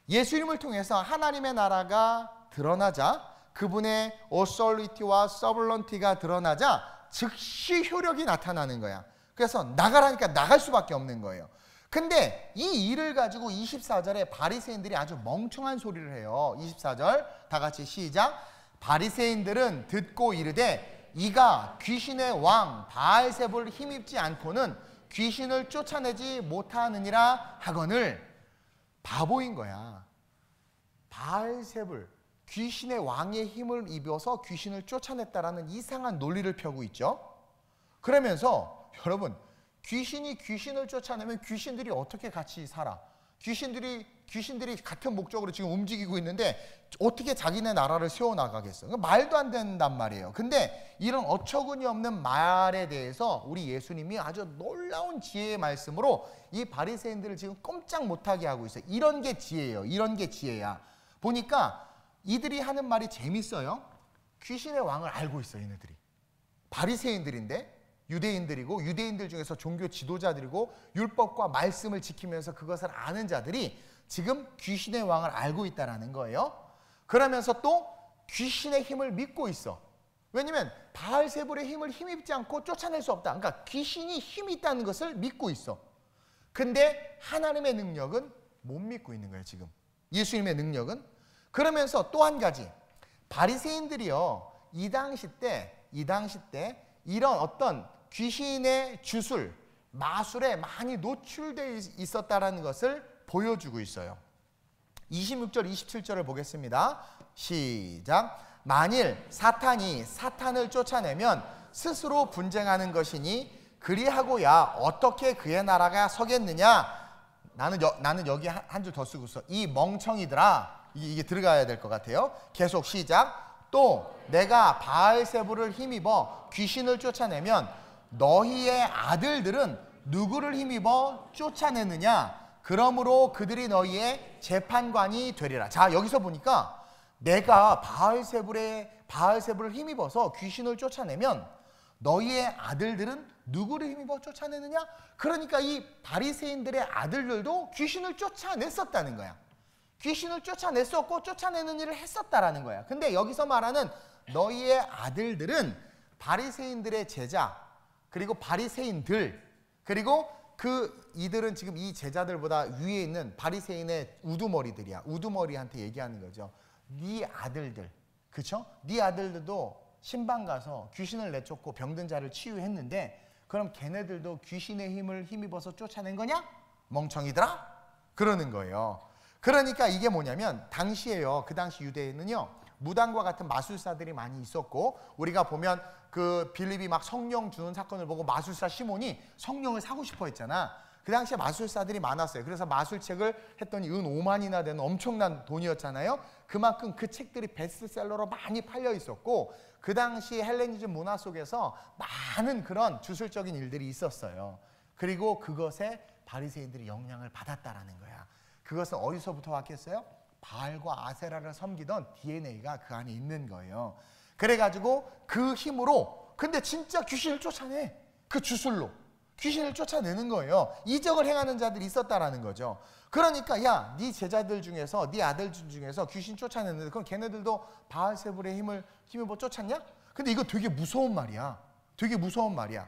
예수님을 통해서 하나님의 나라가 드러나자, 그분의 authority와 sovereignty가 드러나자 즉시 효력이 나타나는 거야. 그래서 나가라니까 나갈 수밖에 없는 거예요. 근데 이 일을 가지고 24절에 바리새인들이 아주 멍청한 소리를 해요. 24절 다 같이 시작. 바리새인들은 듣고 이르되 이가 귀신의 왕 바알세불을 힘입지 않고는 귀신을 쫓아내지 못하느니라 하거늘. 바보인 거야. 바알세불, 귀신의 왕의 힘을 입어서 귀신을 쫓아냈다라는 이상한 논리를 펴고 있죠. 그러면서 여러분, 귀신이 귀신을 쫓아내면 귀신들이 어떻게 같이 살아? 귀신들이 같은 목적으로 지금 움직이고 있는데 어떻게 자기네 나라를 세워나가겠어? 말도 안 된단 말이에요. 근데 이런 어처구니 없는 말에 대해서 우리 예수님이 아주 놀라운 지혜의 말씀으로 이 바리새인들을 지금 꼼짝 못하게 하고 있어요. 이런 게 지혜예요. 이런 게 지혜야. 보니까 이들이 하는 말이 재밌어요. 귀신의 왕을 알고 있어요. 얘네들이 바리새인들인데, 유대인들이고, 유대인들 중에서 종교 지도자들이고, 율법과 말씀을 지키면서 그것을 아는 자들이 지금 귀신의 왕을 알고 있다는 거예요. 그러면서 또 귀신의 힘을 믿고 있어. 왜냐면 바알세불의 힘을 힘입지 않고 쫓아낼 수 없다. 그러니까 귀신이 힘이 있다는 것을 믿고 있어. 근데 하나님의 능력은 못 믿고 있는 거예요. 지금 예수님의 능력은. 그러면서 또 한 가지, 바리새인들이요, 이 당시 때 이런 어떤 귀신의 주술, 마술에 많이 노출되어 있었다는 것을 보여주고 있어요. 26절, 27절을 보겠습니다. 시작. 만일 사탄이 사탄을 쫓아내면 스스로 분쟁하는 것이니 그리하고야 어떻게 그의 나라가 서겠느냐. 나는 여기 한 줄 더 쓰고 있어. 이 멍청이들아. 이게 들어가야 될 것 같아요. 계속 시작. 또 내가 바알세불을 힘입어 귀신을 쫓아내면 너희의 아들들은 누구를 힘입어 쫓아내느냐. 그러므로 그들이 너희의 재판관이 되리라. 자, 여기서 보니까 내가 바알세불을 힘입어서 귀신을 쫓아내면 너희의 아들들은 누구를 힘입어 쫓아내느냐. 그러니까 이 바리새인들의 아들들도 귀신을 쫓아냈었다는 거야. 귀신을 쫓아냈었고 쫓아내는 일을 했었다라는 거야. 근데 여기서 말하는 너희의 아들들은 바리새인들의 제자, 그리고 바리새인들, 그리고 이들은 지금 이 제자들보다 위에 있는 바리새인의 우두머리들이야. 우두머리한테 얘기하는 거죠. 네 아들들, 그쵸? 네 아들들도 신방 가서 귀신을 내쫓고 병든 자를 치유했는데 그럼 걔네들도 귀신의 힘을 힘입어서 쫓아낸 거냐? 멍청이들아? 그러는 거예요. 그러니까 이게 뭐냐면 당시에요, 그 당시 유대에는요, 무당과 같은 마술사들이 많이 있었고, 우리가 보면 그 빌립이 막 성령 주는 사건을 보고 마술사 시몬이 성령을 사고 싶어 했잖아. 그 당시에 마술사들이 많았어요. 그래서 마술책을 했더니 은 5만이나 되는 엄청난 돈이었잖아요. 그만큼 그 책들이 베스트셀러로 많이 팔려 있었고, 그 당시 헬레니즘 문화 속에서 많은 그런 주술적인 일들이 있었어요. 그리고 그것에 바리새인들이 영향을 받았다라는 거야. 그것은 어디서부터 왔겠어요? 바알과 아세라를 섬기던 DNA가 그 안에 있는 거예요. 그래가지고 그 힘으로, 근데 진짜 귀신을 쫓아내. 그 주술로 귀신을 쫓아내는 거예요. 이적을 행하는 자들이 있었다라는 거죠. 그러니까 야, 네 제자들 중에서, 네 아들들 중에서 귀신 쫓아내는데 그럼 걔네들도 바알세불의 힘을 쫓았냐? 근데 이거 되게 무서운 말이야. 되게 무서운 말이야.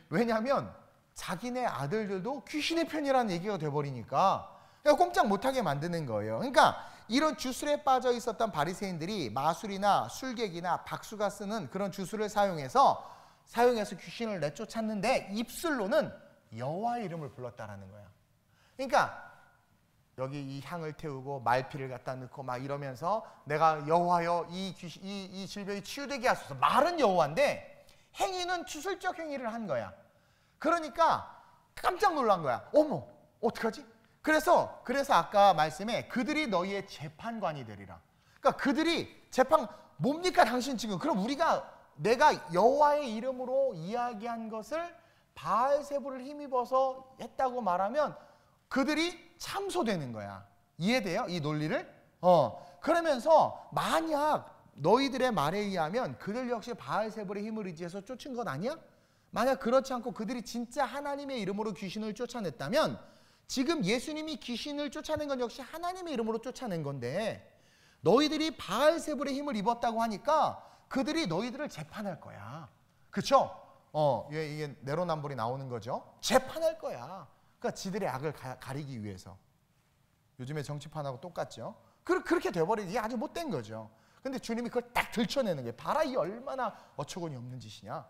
왜냐하면 자기네 아들들도 귀신의 편이라는 얘기가 돼버리니까 꼼짝 못하게 만드는 거예요. 그러니까 이런 주술에 빠져 있었던 바리새인들이 마술이나 술객이나 박수가 쓰는 그런 주술을 사용해서 귀신을 내쫓았는데 입술로는 여호와의 이름을 불렀다라는 거야. 그러니까 여기 이 향을 태우고 말피를 갖다 넣고 막 이러면서 내가 여호와여 이 질병이 치유되게 하소서. 말은 여호와인데 행위는 주술적 행위를 한 거야. 그러니까 깜짝 놀란 거야. 어머, 어떡하지? 그래서 아까 말씀에 그들이 너희의 재판관이 되리라. 그러니까 그들이 뭡니까 당신 지금? 그럼 내가 여호와의 이름으로 이야기한 것을 바알세불을 힘입어서 했다고 말하면 그들이 참소되는 거야. 이해돼요? 이 논리를? 그러면서 만약 너희들의 말에 의하면 그들 역시 바알세불의 힘을 의지해서 쫓은 것 아니야? 만약 그렇지 않고 그들이 진짜 하나님의 이름으로 귀신을 쫓아냈다면 지금 예수님이 귀신을 쫓아낸 건 역시 하나님의 이름으로 쫓아낸 건데 너희들이 바알세불의 힘을 입었다고 하니까 그들이 너희들을 재판할 거야. 그쵸? 이게 내로남불이 나오는 거죠. 재판할 거야. 그러니까 지들의 악을 가리기 위해서. 요즘에 정치판하고 똑같죠. 그렇게 돼버리니 아주 못된 거죠. 근데 주님이 그걸 딱 들춰내는 거예요. 봐라, 이 얼마나 어처구니 없는 짓이냐.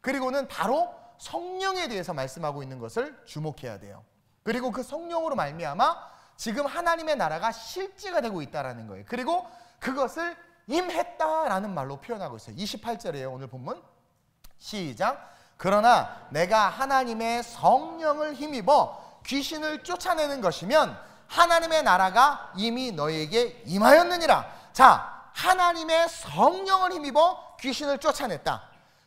그리고는 바로 성령에 대해서 말씀하고 있는 것을 주목해야 돼요. 그리고 그 성령으로 말미암아 지금 하나님의 나라가 실제가 되고 있다는 거예요. 그리고 그것을 임했다라는 말로 표현하고 있어요. 28절이에요. 오늘 본문. 시작. 그러나 내가 하나님의 성령을 힘입어 귀신을 쫓아내는 것이면 하나님의 나라가 이미 너희에게 임하였느니라. 자, 하나님의 성령을 힘입어 귀신을 쫓아냈다.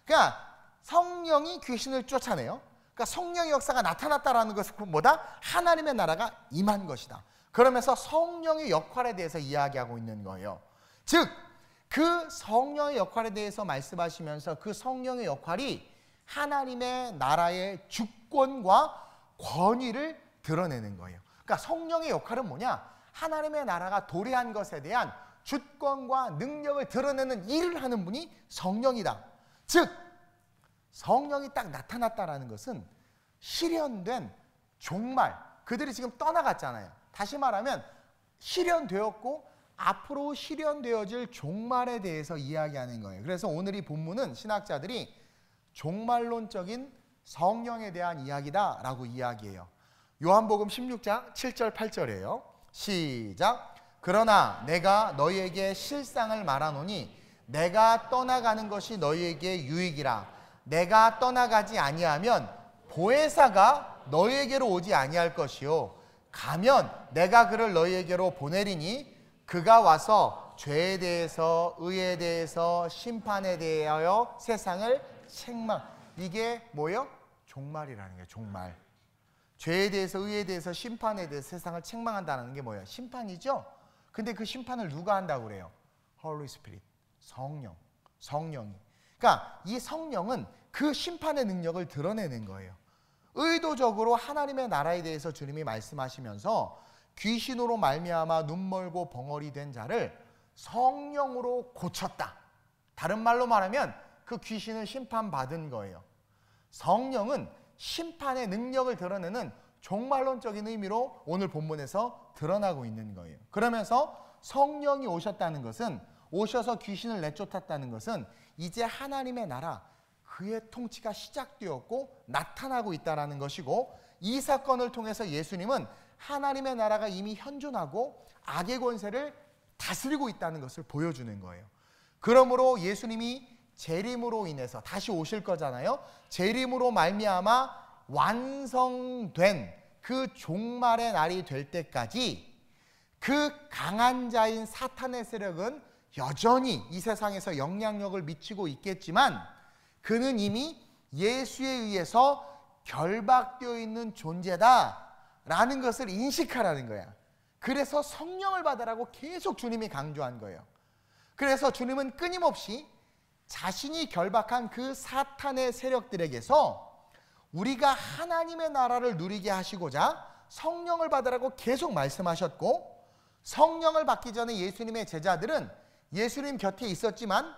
그러니까 성령이 귀신을 쫓아내요. 그러니까 성령의 역사가 나타났다라는 것은 뭐다? 하나님의 나라가 임한 것이다. 그러면서 성령의 역할에 대해서 이야기하고 있는 거예요. 즉, 그 성령의 역할에 대해서 말씀하시면서 그 성령의 역할이 하나님의 나라의 주권과 권위를 드러내는 거예요. 그러니까 성령의 역할은 뭐냐? 하나님의 나라가 도래한 것에 대한 주권과 능력을 드러내는 일을 하는 분이 성령이다. 즉, 성령이 딱 나타났다라는 것은 실현된 종말, 그들이 지금 떠나갔잖아요. 다시 말하면 실현되었고 앞으로 실현되어질 종말에 대해서 이야기하는 거예요. 그래서 오늘 이 본문은 신학자들이 종말론적인 성령에 대한 이야기다라고 이야기해요. 요한복음 16장 7절 8절이에요. 시작. 그러나 내가 너희에게 실상을 말하노니 내가 떠나가는 것이 너희에게 유익이라. 내가 떠나가지 아니하면 보혜사가 너희에게로 오지 아니할 것이요 가면 내가 그를 너희에게로 보내리니 그가 와서 죄에 대해서 의에 대해서 심판에 대하여 세상을 이게 뭐예요? 종말이라는 거예요. 종말. 죄에 대해서 의에 대해서 심판에 대해서 세상을 책망한다는 게 뭐예요? 심판이죠. 근데 그 심판을 누가 한다고 그래요? Holy Spirit, 성령이. 그러니까 이 성령은 그 심판의 능력을 드러내는 거예요. 의도적으로 하나님의 나라에 대해서 주님이 말씀하시면서 귀신으로 말미암아 눈멀고 벙어리 된 자를 성령으로 고쳤다. 다른 말로 말하면 그 귀신을 심판받은 거예요. 성령은 심판의 능력을 드러내는 종말론적인 의미로 오늘 본문에서 드러나고 있는 거예요. 그러면서 성령이 오셨다는 것은, 오셔서 귀신을 내쫓았다는 것은 이제 하나님의 나라, 그의 통치가 시작되었고 나타나고 있다는 것이고, 이 사건을 통해서 예수님은 하나님의 나라가 이미 현존하고 악의 권세를 다스리고 있다는 것을 보여주는 거예요. 그러므로 예수님이 재림으로 인해서 다시 오실 거잖아요. 재림으로 말미암아 완성된 그 종말의 날이 될 때까지 그 강한 자인 사탄의 세력은 여전히 이 세상에서 영향력을 미치고 있겠지만 그는 이미 예수에 의해서 결박되어 있는 존재다라는 것을 인식하라는 거야. 그래서 성령을 받으라고 계속 주님이 강조한 거예요. 그래서 주님은 끊임없이 자신이 결박한 그 사탄의 세력들에게서 우리가 하나님의 나라를 누리게 하시고자 성령을 받으라고 계속 말씀하셨고, 성령을 받기 전에 예수님의 제자들은 예수님 곁에 있었지만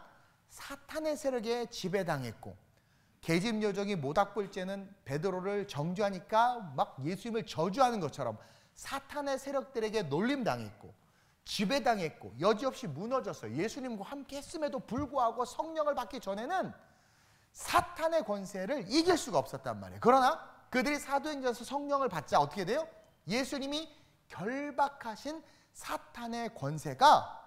사탄의 세력에 지배당했고, 계집요정이 모닥불째는 베드로를 정죄하니까 막 예수님을 저주하는 것처럼 사탄의 세력들에게 놀림당했고 지배당했고 여지없이 무너졌어요. 예수님과 함께 했음에도 불구하고 성령을 받기 전에는 사탄의 권세를 이길 수가 없었단 말이에요. 그러나 그들이 사도행전에서 성령을 받자 어떻게 돼요? 예수님이 결박하신 사탄의 권세가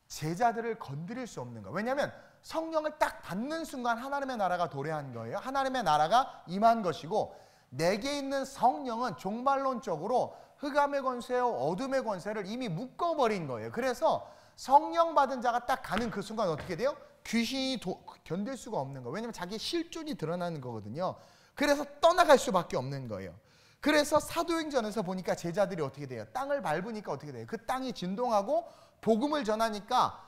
제자들을 건드릴 수 없는 거예요. 왜냐하면 성령을 딱 받는 순간 하나님의 나라가 도래한 거예요. 하나님의 나라가 임한 것이고, 내게 있는 성령은 종말론적으로 흑암의 권세와 어둠의 권세를 이미 묶어버린 거예요. 그래서 성령 받은 자가 딱 가는 그 순간 어떻게 돼요? 귀신이 견딜 수가 없는 거예요. 왜냐하면 자기의 실존이 드러나는 거거든요. 그래서 떠나갈 수밖에 없는 거예요. 그래서 사도행전에서 보니까 제자들이 어떻게 돼요? 땅을 밟으니까 어떻게 돼요? 그 땅이 진동하고 복음을 전하니까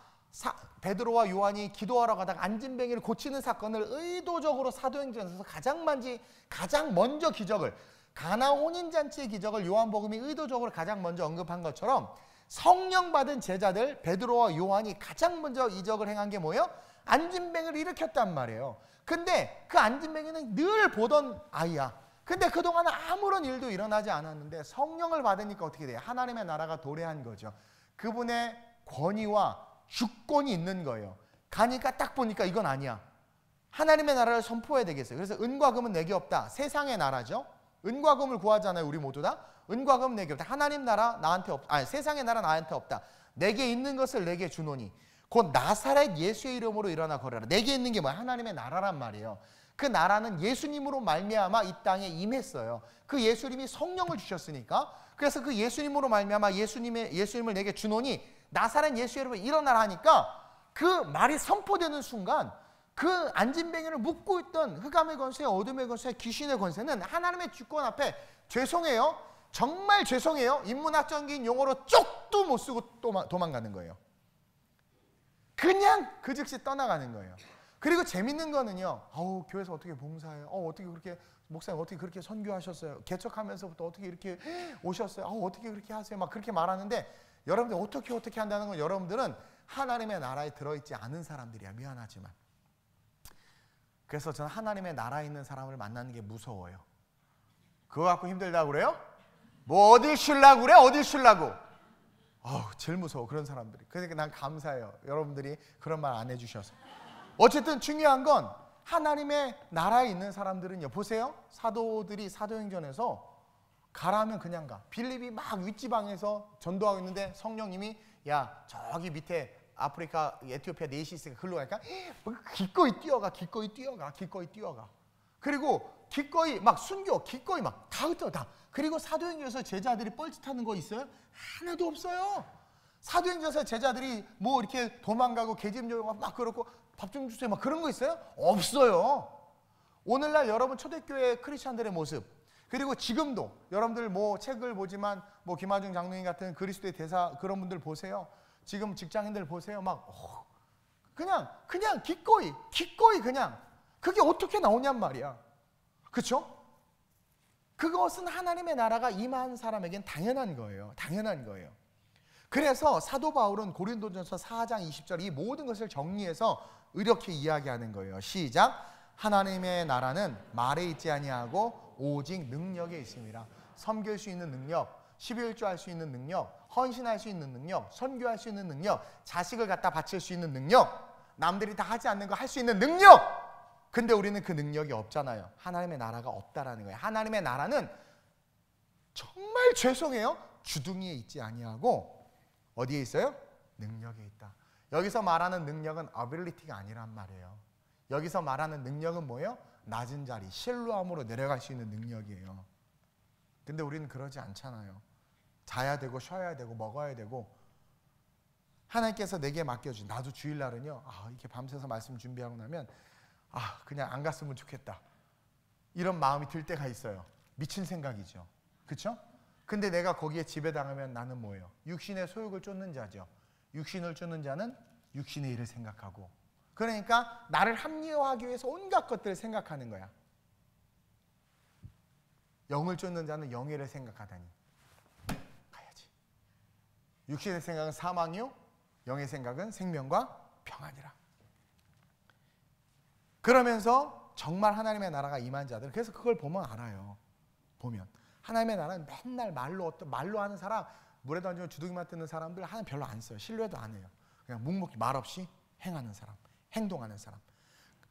베드로와 요한이 기도하러 가다가 안진뱅이를 고치는 사건을 의도적으로 사도행전에서 가장 먼저 기적을, 가나 혼인잔치의 기적을 요한복음이 의도적으로 가장 먼저 언급한 것처럼 성령 받은 제자들 베드로와 요한이 가장 먼저 이적을 행한 게 뭐예요? 안진뱅이를 일으켰단 말이에요. 근데 그 안진뱅이는 늘 보던 아이야. 근데 그동안 아무런 일도 일어나지 않았는데 성령을 받으니까 어떻게 돼요? 하나님의 나라가 도래한 거죠. 그분의 권위와 주권이 있는 거예요. 가니까 딱 보니까 이건 아니야. 하나님의 나라를 선포해야 되겠어요. 그래서 은과 금은 내게 없다. 세상의 나라죠. 은과 금을 구하잖아요. 우리 모두 다. 은과 금 내게 없다. 하나님 나라 나한테 없다. 아니, 세상의 나라 나한테 없다. 내게 있는 것을 내게 주노니 곧 나사렛 예수의 이름으로 일어나 걸어라. 내게 있는 게 뭐야? 하나님의 나라란 말이에요. 그 나라는 예수님으로 말미암아 이 땅에 임했어요. 그 예수님이 성령을 주셨으니까. 그래서 그 예수님으로 말미암아 예수님을 내게 주노니 나사렛 예수의 이름으로 일어나라 하니까 그 말이 선포되는 순간 그 안진뱅이를 묶고 있던 흑암의 권세, 어둠의 권세, 귀신의 권세는 하나님의 주권 앞에 죄송해요. 정말 죄송해요. 인문학적인 용어로 쪽도 못 쓰고 도망가는 거예요. 그냥 그 즉시 떠나가는 거예요. 그리고 재밌는 거는요. 교회에서 어떻게 봉사해요? 어떻게 그렇게 목사님 어떻게 그렇게 선교하셨어요? 개척하면서부터 어떻게 이렇게 오셨어요? 어떻게 그렇게 하세요? 막 그렇게 말하는데 여러분들 어떻게 한다는 건 여러분들은 하나님의 나라에 들어있지 않은 사람들이야. 미안하지만. 그래서 저는 하나님의 나라에 있는 사람을 만나는 게 무서워요. 그거 갖고 힘들다고 그래요? 뭐 어딜 쉬려고 그래? 어딜 쉬려고? 제일 무서워 그런 사람들이. 그러니까 난 감사해요. 여러분들이 그런 말 안 해주셔서. 어쨌든 중요한 건 하나님의 나라에 있는 사람들은요. 보세요. 사도들이 사도행전에서 가라면 그냥 가. 빌립이 막 윗지방에서 전도하고 있는데 성령님이 야 저기 밑에 아프리카 에티오피아 넷이 있으니까 글로 가니까 기꺼이 뛰어가. 그리고 기꺼이 막 순교 기꺼이 막 다 흩어다. 그리고 사도행전에서 제자들이 뻘짓하는 거 있어요? 하나도 없어요. 사도행전에서 제자들이 뭐 이렇게 도망가고 계집녀 막 그렇고 밥 좀 주세요 막 그런 거 있어요? 없어요. 오늘날 여러분 초대교회 크리스찬들의 모습, 그리고 지금도 여러분들 뭐 책을 보지만 뭐 김하중 장로님 같은 그리스도의 대사 그런 분들 보세요. 지금 직장인들 보세요. 막 그냥 기꺼이 그냥 그게 어떻게 나오냔 말이야. 그렇죠? 그것은 하나님의 나라가 임한 사람에겐 당연한 거예요. 그래서 사도 바울은 고린도전서 4장 20절 이 모든 것을 정리해서 이렇게 이야기하는 거예요. 시작. 하나님의 나라는 말에 있지 아니하고 오직 능력에 있습니다. 섬길 수 있는 능력, 12일조 할 수 있는 능력, 헌신할 수 있는 능력, 선교할 수 있는 능력, 자식을 갖다 바칠 수 있는 능력, 남들이 다 하지 않는 거 할 수 있는 능력. 근데 우리는 그 능력이 없잖아요. 하나님의 나라가 없다라는 거예요. 하나님의 나라는 정말 죄송해요. 주둥이에 있지 아니하고 어디에 있어요? 능력에 있다. 여기서 말하는 능력은 ability가 아니란 말이에요. 여기서 말하는 능력은 뭐예요? 낮은 자리, 실로암으로 내려갈 수 있는 능력이에요. 근데 우리는 그러지 않잖아요. 자야 되고 쉬어야 되고 먹어야 되고. 하나님께서 내게 맡겨준, 나도 주일날은요 이렇게 밤새서 말씀 준비하고 나면 그냥 안 갔으면 좋겠다 이런 마음이 들 때가 있어요. 미친 생각이죠. 그렇죠? 근데 내가 거기에 지배당하면 나는 뭐예요? 육신의 소욕을 쫓는 자죠. 육신을 쫓는 자는 육신의 일을 생각하고, 그러니까 나를 합리화하기 위해서 온갖 것들을 생각하는 거야. 영을 쫓는 자는 영의 일을 생각하다니 가야지. 육신의 생각은 사망이요 영의 생각은 생명과 평안이라. 그러면서 정말 하나님의 나라가 임한 자들, 그래서 그걸 보면 알아요. 보면 하나님의 나라는 맨날 말로 하는 사람, 물에 던지면 주둥이만 뜨는 사람들 하나님 별로 안 써요. 신뢰도 안 해요. 그냥 묵묵히 말없이 행하는 사람, 행동하는 사람,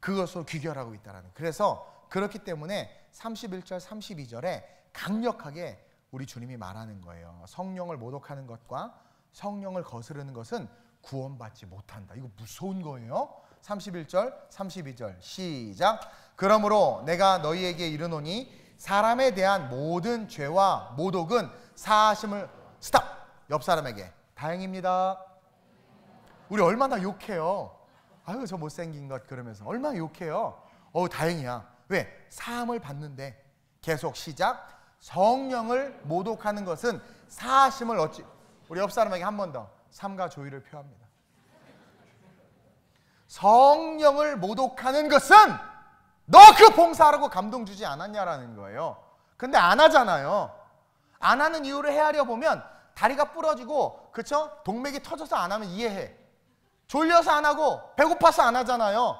그것으로 귀결하고 있다라는. 그래서 그렇기 때문에 31절 32절에 강력하게 우리 주님이 말하는 거예요. 성령을 모독하는 것과 성령을 거스르는 것은 구원받지 못한다. 이거 무서운 거예요. 31절 32절 시작. 그러므로 내가 너희에게 이르노니 사람에 대한 모든 죄와 모독은 사하심을 스탑. 옆 사람에게 다행입니다. 우리 얼마나 욕해요. 아유 저 못생긴 것 그러면서 얼마나 욕해요. 다행이야. 왜? 사함을 받는데. 계속 시작. 성령을 모독하는 것은 사하심을 얻지. 우리 옆 사람에게 한 번 더 삼가 조의를 표합니다. 성령을 모독하는 것은 너 그 봉사하라고 감동 주지 않았냐라는 거예요. 근데 안 하잖아요. 안 하는 이유를 헤아려 보면 다리가 부러지고, 그쵸? 동맥이 터져서 안 하면 이해해. 졸려서 안 하고 배고파서 안 하잖아요.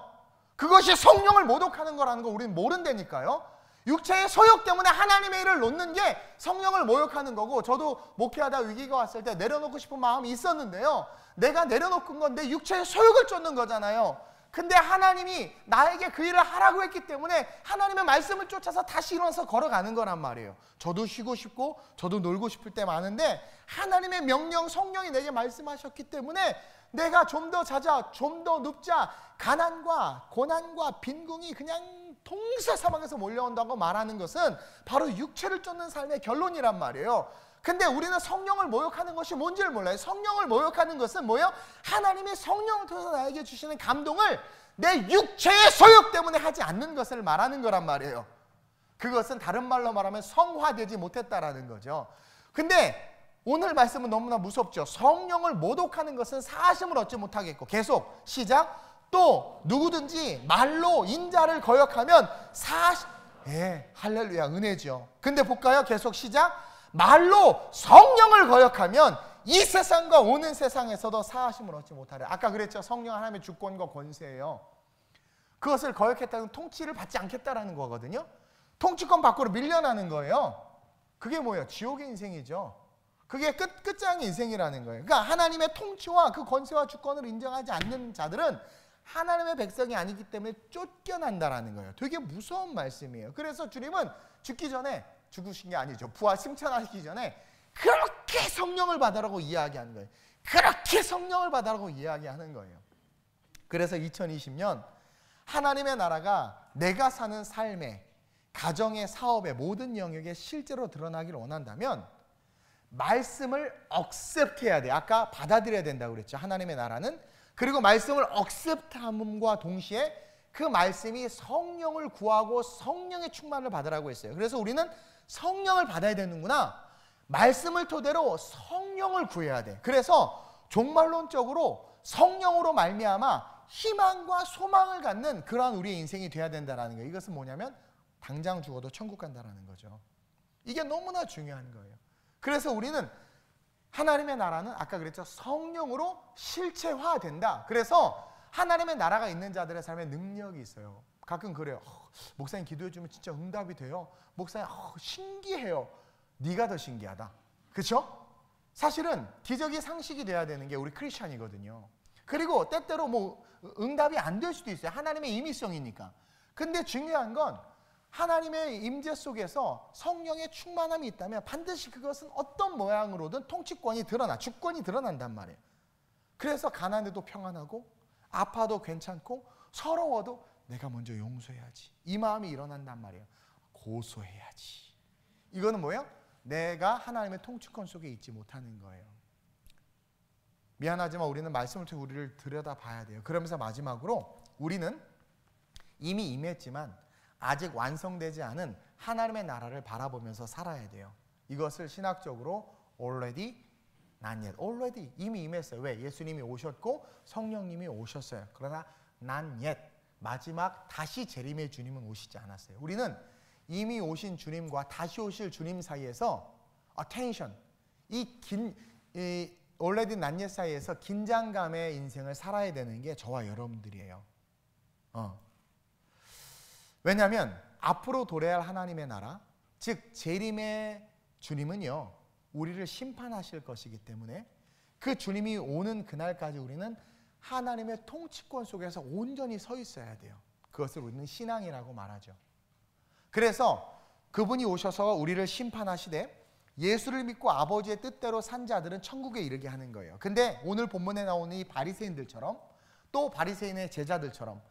그것이 성령을 모독하는 거라는 거 우리는 모른다니까요. 육체의 소욕 때문에 하나님의 일을 놓는 게 성령을 모욕하는 거고, 저도 목회하다 위기가 왔을 때 내려놓고 싶은 마음이 있었는데요. 내가 내려놓은 건 내 육체의 소욕을 쫓는 거잖아요. 근데 하나님이 나에게 그 일을 하라고 했기 때문에 하나님의 말씀을 쫓아서 다시 일어나서 걸어가는 거란 말이에요. 저도 쉬고 싶고 저도 놀고 싶을 때 많은데 하나님의 명령, 성령이 내게 말씀하셨기 때문에 내가 좀 더 자자, 좀 더 눕자, 가난과 고난과 빈궁이 그냥 동서사방에서 몰려온다고 말하는 것은 바로 육체를 쫓는 삶의 결론이란 말이에요. 근데 우리는 성령을 모욕하는 것이 뭔지를 몰라요. 성령을 모욕하는 것은 뭐예요? 하나님이 성령을 통해서 나에게 주시는 감동을 내 육체의 소욕 때문에 하지 않는 것을 말하는 거란 말이에요. 그것은 다른 말로 말하면 성화되지 못했다라는 거죠. 근데 오늘 말씀은 너무나 무섭죠. 성령을 모독하는 것은 사하심을 얻지 못하겠고, 계속 시작. 또 누구든지 말로 인자를 거역하면 할렐루야, 은혜죠. 근데 볼까요? 계속 시작. 말로 성령을 거역하면 이 세상과 오는 세상에서도 사하심을 얻지 못하래. 아까 그랬죠. 성령 하나님의 주권과 권세예요. 그것을 거역했다는 통치를 받지 않겠다라는 거거든요. 통치권 밖으로 밀려나는 거예요. 그게 뭐예요? 지옥의 인생이죠. 그게 끝장의 인생이라는 거예요. 그러니까 하나님의 통치와 그 권세와 주권을 인정하지 않는 자들은 하나님의 백성이 아니기 때문에 쫓겨난다라는 거예요. 되게 무서운 말씀이에요. 그래서 주님은 죽기 전에, 죽으신 게 아니죠, 부활 승천하시기 전에 그렇게 성령을 받으라고 이야기하는 거예요. 그렇게 성령을 받으라고 이야기하는 거예요. 그래서 2020년 하나님의 나라가 내가 사는 삶에, 가정의, 사업의 모든 영역에 실제로 드러나기를 원한다면 말씀을 억셉트해야 돼. 아까 받아들여야 된다고 그랬죠. 하나님의 나라는. 그리고 말씀을 억셉트함과 동시에 그 말씀이 성령을 구하고 성령의 충만을 받으라고 했어요. 그래서 우리는 성령을 받아야 되는구나. 말씀을 토대로 성령을 구해야 돼. 그래서 종말론적으로 성령으로 말미암아 희망과 소망을 갖는 그러한 우리의 인생이 돼야 된다는 거예요. 이것은 뭐냐면 당장 죽어도 천국 간다는 거죠. 이게 너무나 중요한 거예요. 그래서 우리는 하나님의 나라는 아까 그랬죠. 성령으로 실체화된다. 그래서 하나님의 나라가 있는 자들의 삶에 능력이 있어요. 가끔 그래요. 목사님 기도해 주면 진짜 응답이 돼요. 목사님 신기해요. 네가 더 신기하다. 그렇죠? 사실은 기적이 상식이 돼야 되는 게 우리 크리스찬이거든요. 그리고 때때로 뭐 응답이 안 될 수도 있어요. 하나님의 임의성이니까. 근데 중요한 건 하나님의 임재 속에서 성령의 충만함이 있다면 반드시 그것은 어떤 모양으로든 통치권이 드러나, 주권이 드러난단 말이에요. 그래서 가난해도 평안하고 아파도 괜찮고 서러워도 내가 먼저 용서해야지, 이 마음이 일어난단 말이에요. 고소해야지. 이거는 뭐예요? 내가 하나님의 통치권 속에 있지 못하는 거예요. 미안하지만 우리는 말씀을 통해 우리를 들여다봐야 돼요. 그러면서 마지막으로 우리는 이미 임했지만 아직 완성되지 않은 하나님의 나라를 바라보면서 살아야 돼요. 이것을 신학적으로 already, not yet. already, 이미 임했어요. 왜? 예수님이 오셨고 성령님이 오셨어요. 그러나 not yet, 마지막 다시 재림의 주님은 오시지 않았어요. 우리는 이미 오신 주님과 다시 오실 주님 사이에서 attention, 이 already not yet 사이에서 긴장감의 인생을 살아야 되는 게 저와 여러분들이에요. 왜냐하면 앞으로 도래할 하나님의 나라, 즉 재림의 주님은요, 우리를 심판하실 것이기 때문에 그 주님이 오는 그날까지 우리는 하나님의 통치권 속에서 온전히 서 있어야 돼요. 그것을 우리는 신앙이라고 말하죠. 그래서 그분이 오셔서 우리를 심판하시되 예수를 믿고 아버지의 뜻대로 산 자들은 천국에 이르게 하는 거예요. 근데 오늘 본문에 나오는 이 바리새인들처럼, 또 바리새인의 제자들처럼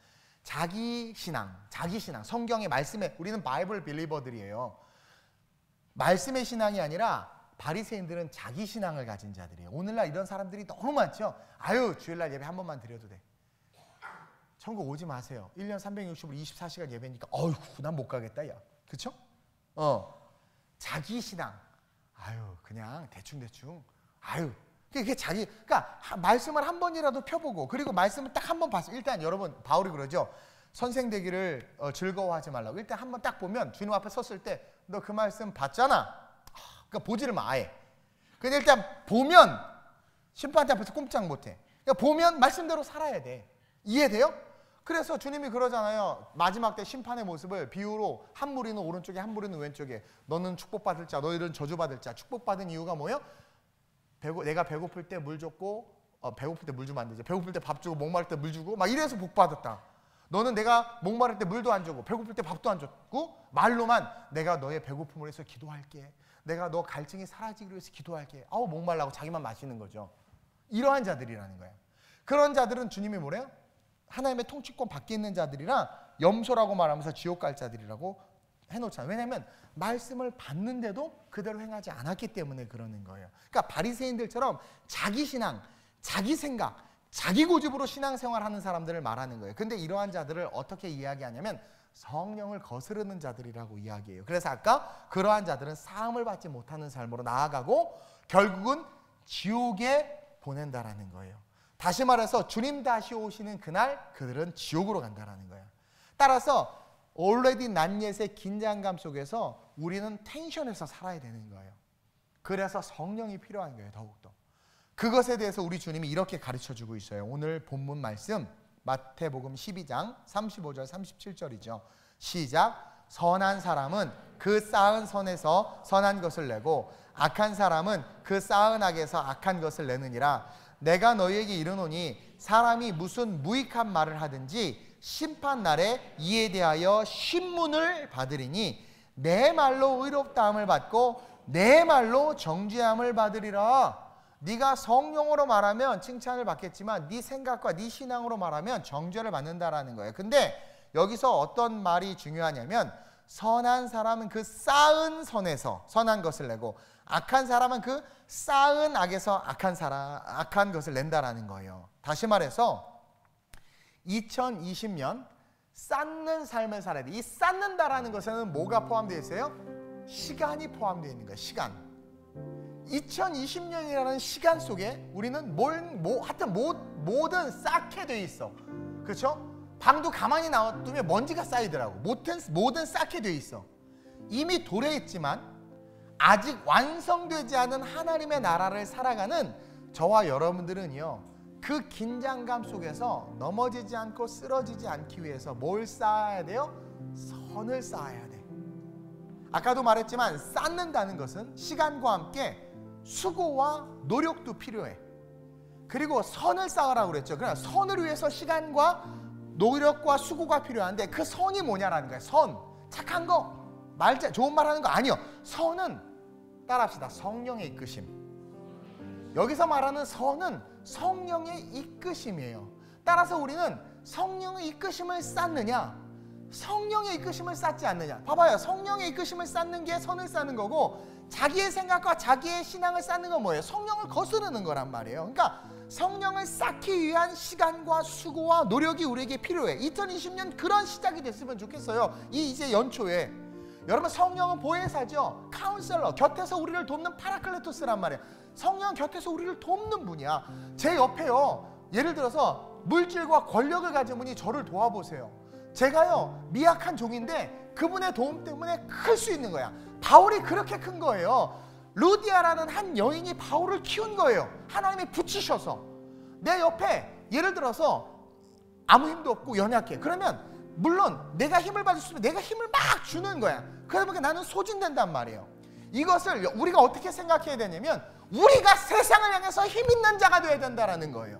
자기 신앙, 성경의 말씀에, 우리는 바이블 빌리버들이에요. 말씀의 신앙이 아니라 바리새인들은 자기 신앙을 가진 자들이에요. 오늘날 이런 사람들이 너무 많죠. 아유, 주일날 예배 한 번만 드려도 돼. 천국 오지 마세요. 1년 365일 24시간 예배니까 어휴, 난 못 가겠다, 야. 그쵸? 자기 신앙. 아유, 그냥 대충. 아유, 그게 자기, 그러니까 말씀을 한 번이라도 펴보고, 그리고 말씀을 딱 한 번 봤어요. 일단 여러분, 바울이 그러죠. 선생 되기를 즐거워하지 말라고. 일단 한 번 딱 보면 주님 앞에 섰을 때 너 그 말씀 봤잖아. 그러니까 보지를 마, 아예. 근데 일단 보면 심판대 앞에서 꼼짝 못해. 그러니까 보면 말씀대로 살아야 돼. 이해돼요? 그래서 주님이 그러잖아요. 마지막 때 심판의 모습을 비유로 한 무리는 오른쪽에 한 무리는 왼쪽에, 너는 축복받을 자, 너희들은 저주받을 자. 축복받은 이유가 뭐예요? 내가 배고플 때 물 줬고 배고플 때 물 주면 안 되지. 배고플 때 밥 주고 목마를 때 물 주고 막 이래서 복 받았다. 너는 내가 목마를 때 물도 안 주고 배고플 때 밥도 안 줬고 말로만 내가 너의 배고픔을 위해서 기도할게. 내가 너 갈증이 사라지기 위해서 기도할게. 아우 목말라고 자기만 마시는 거죠. 이러한 자들이라는 거예요. 그런 자들은 주님이 뭐래요? 하나님의 통치권 밖에 있는 자들이라 염소라고 말하면서 지옥 갈 자들이라고 해놓잖아요. 왜냐하면 말씀을 받는데도 그대로 행하지 않았기 때문에 그러는 거예요. 그러니까 바리새인들처럼 자기 신앙, 자기 생각, 자기 고집으로 신앙생활하는 사람들을 말하는 거예요. 근데 이러한 자들을 어떻게 이야기하냐면 성령을 거스르는 자들이라고 이야기해요. 그래서 아까 그러한 자들은 사함을 받지 못하는 삶으로 나아가고 결국은 지옥에 보낸다라는 거예요. 다시 말해서 주님 다시 오시는 그날 그들은 지옥으로 간다라는 거예요. 따라서 already 난 옛의 긴장감 속에서 우리는 텐션에서 살아야 되는 거예요. 그래서 성령이 필요한 거예요. 더욱더. 그것에 대해서 우리 주님이 이렇게 가르쳐주고 있어요. 오늘 본문 말씀 마태복음 12장 35절 37절이죠. 시작. 선한 사람은 그 쌓은 선에서 선한 것을 내고 악한 사람은 그 쌓은 악에서 악한 것을 내느니라. 내가 너희에게 이르노니 사람이 무슨 무익한 말을 하든지 심판날에 이에 대하여 신문을 받으리니 내 말로 의롭다함을 받고 내 말로 정죄함을 받으리라. 네가 성령으로 말하면 칭찬을 받겠지만 네 생각과 네 신앙으로 말하면 정죄를 받는다라는 거예요. 근데 여기서 어떤 말이 중요하냐면 선한 사람은 그 쌓은 선에서 선한 것을 내고 악한 사람은 그 쌓은 악에서 악한 것을 낸다라는 거예요. 다시 말해서 2020년 쌓는 삶을 살아야 돼. 이 쌓는다라는 것에는 뭐가 포함되어 있어요? 시간이 포함되어 있는 거예요. 시간. 2020년이라는 시간 속에 우리는 하여튼 뭐든 쌓게 돼 있어. 그렇죠? 방도 가만히 놔두면 먼지가 쌓이더라고. 뭐든 쌓게 돼 있어. 이미 도래했지만 아직 완성되지 않은 하나님의 나라를 살아가는 저와 여러분들은요, 그 긴장감 속에서 넘어지지 않고 쓰러지지 않기 위해서 뭘 쌓아야 돼요? 선을 쌓아야 돼. 아까도 말했지만 쌓는다는 것은 시간과 함께 수고와 노력도 필요해. 그리고 선을 쌓으라고 그랬죠. 그러나 선을 위해서 시간과 노력과 수고가 필요한데 그 선이 뭐냐라는 거예요. 선, 착한 거, 좋은 말 하는 거 아니요. 선은 따라합시다. 성령의 이끄심. 여기서 말하는 선은 성령의 이끄심이에요. 따라서 우리는 성령의 이끄심을 쌓느냐, 성령의 이끄심을 쌓지 않느냐. 봐봐요. 성령의 이끄심을 쌓는 게 선을 쌓는 거고 자기의 생각과 자기의 신앙을 쌓는 건 뭐예요? 성령을 거스르는 거란 말이에요. 그러니까 성령을 쌓기 위한 시간과 수고와 노력이 우리에게 필요해. 2020년 그런 시작이 됐으면 좋겠어요. 이제 연초에. 여러분, 성령은 보혜사죠. 카운셀러, 곁에서 우리를 돕는 파라클레토스란 말이에요. 성령은 곁에서 우리를 돕는 분이야. 제 옆에요, 예를 들어서 물질과 권력을 가진 분이 저를 도와보세요. 제가요 미약한 종인데 그분의 도움 때문에 클 수 있는 거야. 바울이 그렇게 큰 거예요. 루디아라는 한 여인이 바울을 키운 거예요. 하나님이 붙이셔서. 내 옆에 예를 들어서 아무 힘도 없고 연약해. 그러면 물론 내가 힘을 받을 수 있으면 내가 힘을 막 주는 거야. 그러다 보니까 나는 소진된단 말이에요. 이것을 우리가 어떻게 생각해야 되냐면 우리가 세상을 향해서 힘 있는 자가 되어야 된다는 거예요.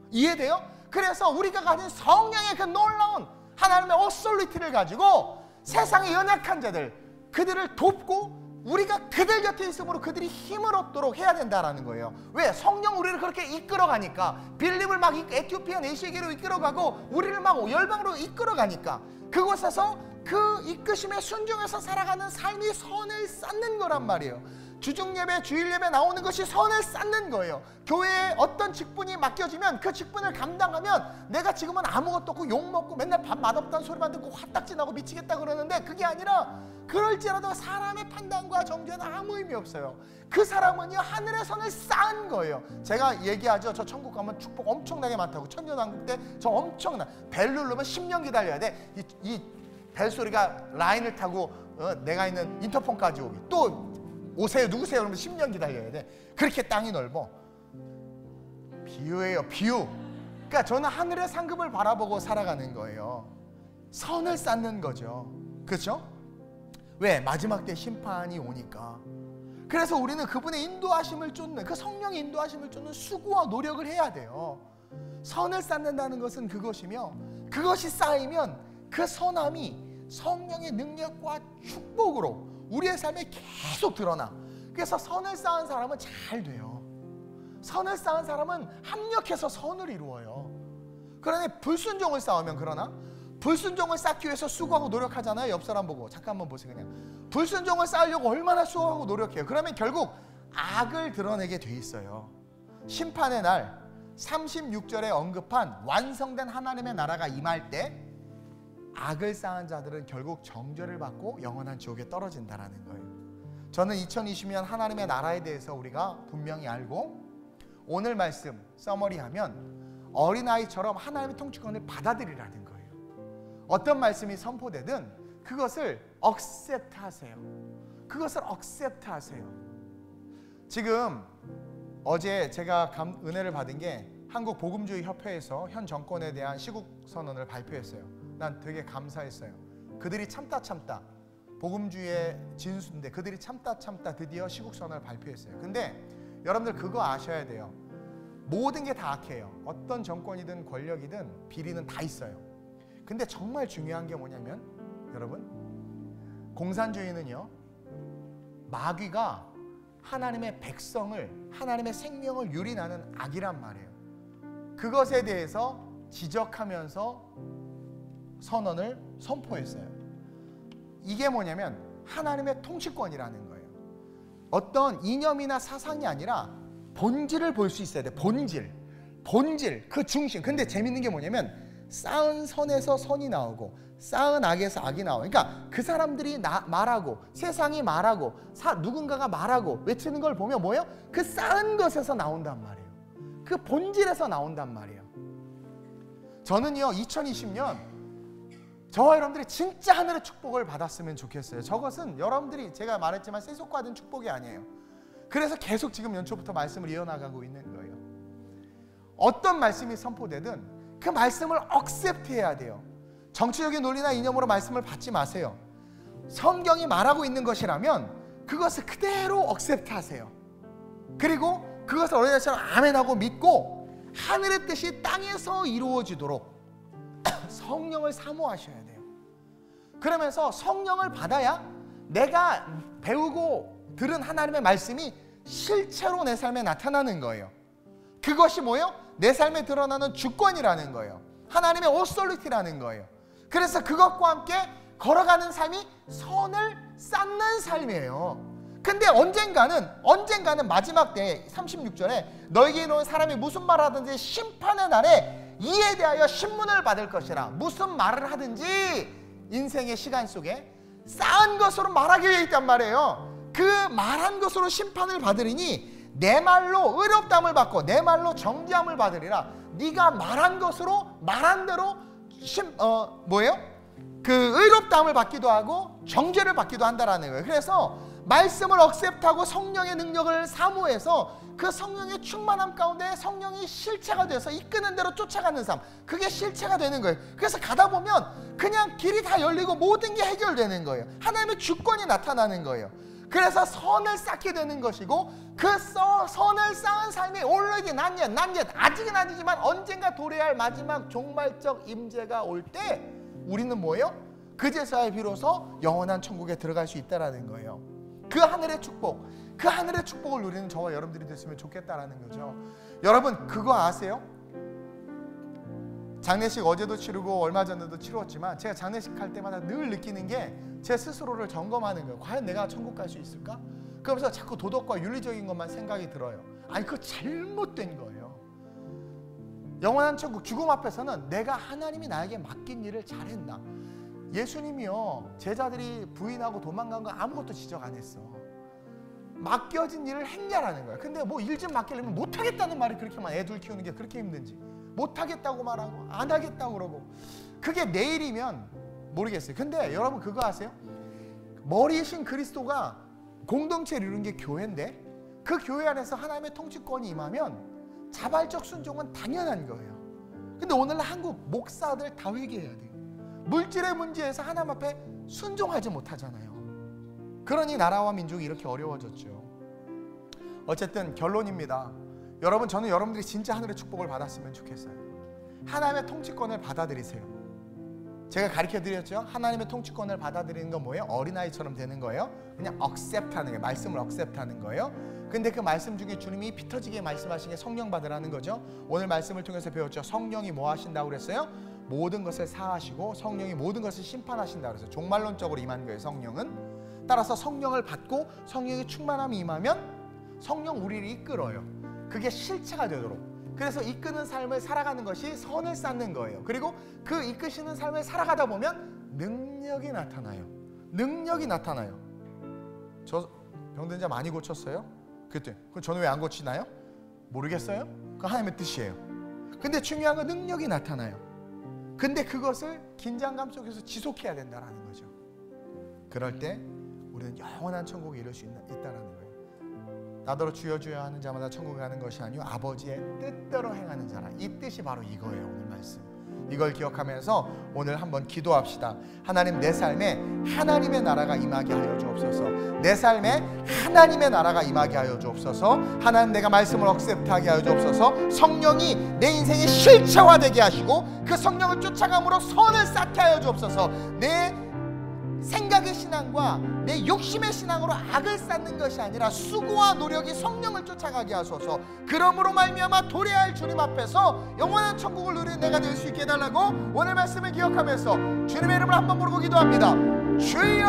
이해돼요? 그래서 우리가 가진 성령의 그 놀라운 하나님의 어소리티를 가지고 세상의 연약한 자들, 그들을 돕고 우리가 그들 곁에 있으므로 그들이 힘을 얻도록 해야 된다는 거예요. 왜? 성령 우리를 그렇게 이끌어가니까. 빌립을 막 에티오피아 내시계로 이끌어가고 우리를 막 열방으로 이끌어가니까 그곳에서 그 이끄심에 순종해서 살아가는 삶이 선을 쌓는 거란 말이에요. 주중예배, 주일예배 나오는 것이 선을 쌓는 거예요. 교회에 어떤 직분이 맡겨지면 그 직분을 감당하면 내가 지금은 아무것도 없고 욕먹고 맨날 밥 맛없다는 소리만 듣고 화딱지나고 미치겠다 그러는데 그게 아니라 그럴지라도 사람의 판단과 정죄는 아무 의미 없어요. 그 사람은요 하늘의 선을 쌓은 거예요. 제가 얘기하죠. 저 천국 가면 축복 엄청나게 많다고. 천년왕국 때 저 엄청나. 벨 누르면 10년 기다려야 돼. 이 벨소리가 라인을 타고 내가 있는 인터폰까지 오기. 또 오세요 누구세요 그러면 10년 기다려야 돼. 그렇게 땅이 넓어. 비유예요, 비유. 그러니까 저는 하늘의 상급을 바라보고 살아가는 거예요. 선을 쌓는 거죠. 그렇죠? 왜? 마지막 때 심판이 오니까. 그래서 우리는 그분의 인도하심을 쫓는, 그 성령의 인도하심을 쫓는 수고와 노력을 해야 돼요. 선을 쌓는다는 것은 그것이며, 그것이 쌓이면 그 선함이 성령의 능력과 축복으로 우리의 삶에 계속 드러나. 그래서 선을 쌓은 사람은 잘 돼요. 선을 쌓은 사람은 합력해서 선을 이루어요. 그러나 불순종을 쌓으면, 그러나 불순종을 쌓기 위해서 수고하고 노력하잖아요. 옆 사람 보고 잠깐만 보세요. 그냥 불순종을 쌓으려고 얼마나 수고하고 노력해요. 그러면 결국 악을 드러내게 돼 있어요. 심판의 날 36절에 언급한 완성된 하나님의 나라가 임할 때 악을 쌓은 자들은 결국 정죄를 받고 영원한 지옥에 떨어진다라는 거예요. 저는 2020년 하나님의 나라에 대해서 우리가 분명히 알고, 오늘 말씀 서머리하면 어린아이처럼 하나님의 통치권을 받아들이라는 거예요. 어떤 말씀이 선포되든 그것을 억셉트 하세요. 그것을 억셉트 하세요. 지금 어제 제가 은혜를 받은 게 한국 복음주의 협회에서 현 정권에 대한 시국 선언을 발표했어요. 난 되게 감사했어요. 그들이 참다 복음주의의 진수인데 그들이 참다 드디어 시국 선언을 발표했어요. 근데 여러분들 그거 아셔야 돼요. 모든 게 다 악해요. 어떤 정권이든 권력이든 비리는 다 있어요. 근데 정말 중요한 게 뭐냐면, 여러분, 공산주의는요, 마귀가 하나님의 백성을, 하나님의 생명을 유린하는 악이란 말이에요. 그것에 대해서 지적하면서 선언을 선포했어요. 이게 뭐냐면 하나님의 통치권이라는 거예요. 어떤 이념이나 사상이 아니라 본질을 볼 수 있어야 돼. 본질, 그 중심. 근데 재밌는 게 뭐냐면 쌓은 선에서 선이 나오고 쌓은 악에서 악이 나와요. 그러니까 그 사람들이 말하고 세상이 말하고 누군가가 말하고 외치는 걸 보면 뭐예요? 그 쌓은 것에서 나온단 말이에요. 그 본질에서 나온단 말이에요. 저는요 2020년 저와 여러분들이 진짜 하늘의 축복을 받았으면 좋겠어요. 저것은 여러분들이 제가 말했지만 세속화된 축복이 아니에요. 그래서 계속 지금 연초부터 말씀을 이어나가고 있는 거예요. 어떤 말씀이 선포되든 그 말씀을 억셉트해야 돼요. 정치적인 논리나 이념으로 말씀을 받지 마세요. 성경이 말하고 있는 것이라면 그것을 그대로 억셉트하세요. 그리고 그것을 어린아이처럼 아멘하고 믿고 하늘의 뜻이 땅에서 이루어지도록 성령을 사모하셔야 돼요. 그러면서 성령을 받아야 내가 배우고 들은 하나님의 말씀이 실체로 내 삶에 나타나는 거예요. 그것이 뭐예요? 내 삶에 드러나는 주권이라는 거예요. 하나님의 오소리티라는 거예요. 그래서 그것과 함께 걸어가는 삶이 선을 쌓는 삶이에요. 근데 언젠가는 마지막 때 36절에 너에게 이르는 사람이 무슨 말을 하든지 심판의 날에 이에 대하여 신문을 받을 것이라. 무슨 말을 하든지 인생의 시간 속에 쌓은 것으로 말하기 위해 있단 말이에요. 그 말한 것으로 심판을 받으리니 내 말로 의롭다함을 받고 내 말로 정죄함을 받으리라. 네가 말한 것으로 말한 대로 그 의롭다함을 받기도 하고 정죄를 받기도 한다라는 거예요. 그래서 말씀을 억셉트하고 성령의 능력을 사모해서 그 성령의 충만함 가운데 성령이 실체가 돼서 이끄는 대로 쫓아가는 삶, 그게 실체가 되는 거예요. 그래서 가다 보면 그냥 길이 다 열리고 모든 게 해결되는 거예요. 하나님의 주권이 나타나는 거예요. 그래서 선을 쌓게 되는 것이고 그 선을 쌓은 삶이 already not yet 아직은 아니지만 언젠가 도래할 마지막 종말적 임재가 올 때 우리는 뭐예요? 그제서야 비로소 영원한 천국에 들어갈 수 있다라는 거예요. 그 하늘의 축복, 그 하늘의 축복을 누리는 저와 여러분들이 됐으면 좋겠다라는 거죠. 여러분 그거 아세요? 장례식 어제도 치르고 얼마 전에도 치렀지만 제가 장례식 할 때마다 늘 느끼는 게 제 스스로를 점검하는 거예요. 과연 내가 천국 갈 수 있을까? 그러면서 자꾸 도덕과 윤리적인 것만 생각이 들어요. 아니 그거 잘못된 거예요. 영원한 천국, 죽음 앞에서는 내가 하나님이 나에게 맡긴 일을 잘했나? 예수님이요 제자들이 부인하고 도망간 거 아무것도 지적 안 했어. 맡겨진 일을 했냐라는 거야. 근데 뭐 일 좀 맡기려면 못하겠다는 말이 그렇게만, 애 둘 키우는 게 그렇게 힘든지 못하겠다고 말하고 안 하겠다고 그러고 그게 내일이면 모르겠어요. 근데 여러분 그거 아세요? 머리이신 그리스도가 공동체를 이루는 게 교회인데 그 교회 안에서 하나님의 통치권이 임하면 자발적 순종은 당연한 거예요. 근데 오늘날 한국 목사들 다 회개해야 돼요. 물질의 문제에서 하나님 앞에 순종하지 못하잖아요. 그러니 나라와 민족이 이렇게 어려워졌죠. 어쨌든 결론입니다. 여러분, 저는 여러분들이 진짜 하늘의 축복을 받았으면 좋겠어요. 하나님의 통치권을 받아들이세요. 제가 가르쳐드렸죠. 하나님의 통치권을 받아들이는 건 뭐예요? 어린아이처럼 되는 거예요. 그냥 accept하는 거예요. 말씀을 accept하는 거예요. 근데 그 말씀 중에 주님이 피 터지게 말씀하신 게 성령 받으라는 거죠. 오늘 말씀을 통해서 배웠죠. 성령이 뭐 하신다고 그랬어요? 모든 것을 사하시고 성령이 모든 것을 심판하신다고 그랬어요. 종말론적으로 임한 거예요, 성령은. 따라서 성령을 받고 성령의 충만함이 임하면 성령 우리를 이끌어요. 그게 실체가 되도록. 그래서 이끄는 삶을 살아가는 것이 선을 쌓는 거예요. 그리고 그 이끄시는 삶을 살아가다 보면 능력이 나타나요. 능력이 나타나요. 저 병든 자 많이 고쳤어요? 그때 그럼 저는 왜 안 고치나요? 모르겠어요? 그 하나님의 뜻이에요. 근데 중요한 건 능력이 나타나요. 근데 그것을 긴장감 속에서 지속해야 된다는 거죠. 그럴 때 우리는 영원한 천국에 이룰 수 있다는 거예요. 나더러 주여 주여 하는 자마다 천국에 가는 것이 아니요 아버지의 뜻대로 행하는 자라. 이 뜻이 바로 이거예요. 오늘 말씀. 이걸 기억하면서 오늘 한번 기도합시다. 하나님, 내 삶에 하나님의 나라가 임하게 하여 주옵소서. 내 삶에 하나님의 나라가 임하게 하여 주옵소서. 하나님, 내가 말씀을 억셉트하게 하여 주옵소서. 성령이 내 인생의 실체화되게 하시고 그 성령을 쫓아감으로 선을 쌓게 하여 주옵소서. 내 생각의 신앙과 내 욕심의 신앙으로 악을 쌓는 것이 아니라 수고와 노력이 성령을 쫓아가게 하소서. 그러므로 말미암아 도래할 주님 앞에서 영원한 천국을 누리는 내가 될 수 있게 해달라고 오늘 말씀을 기억하면서 주님의 이름을 한번 부르고 기도합니다. 주여!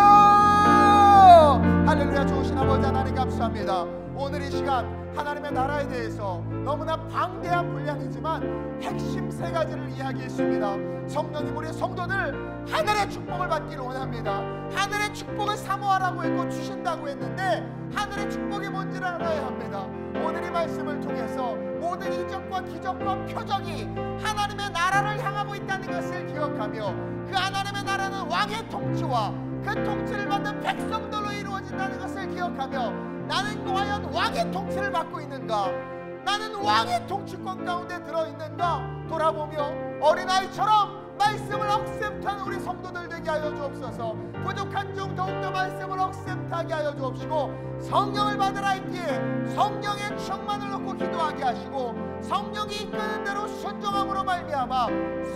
할렐루야. 좋으신 아버지 하나님 감사합니다. 오늘 이 시간 하나님의 나라에 대해서 너무나 방대한 분량이지만 핵심 세 가지를 이야기했습니다. 성령님, 우리 성도들 하늘의 축복을 받기를 원합니다. 하늘의 축복을 사모하라고 했고 주신다고 했는데 하늘의 축복이 뭔지를 알아야 합니다. 오늘 이 말씀을 통해서 모든 이적과 기적과 표적이 하나님의 나라를 향하고 있다는 것을 기억하며 그 하나님의 나라는 왕의 통치와 그 통치를 받는 백성들로 이루어진다는 것을 기억하며 나는 과연 왕의 통치를 받고 있는가? 나는 왕의 통치권 가운데 들어있는가? 돌아보며 어린아이처럼 말씀을 억셉트하는 우리 성도들 되게 하여 주옵소서. 부족한 중 더욱더 말씀을 억셉트하게 하여 주옵시고 성령을 받으라 했기에 성령의 충만을 얻고 기도하게 하시고 성령이 이끄는 대로 순종함으로 말미암아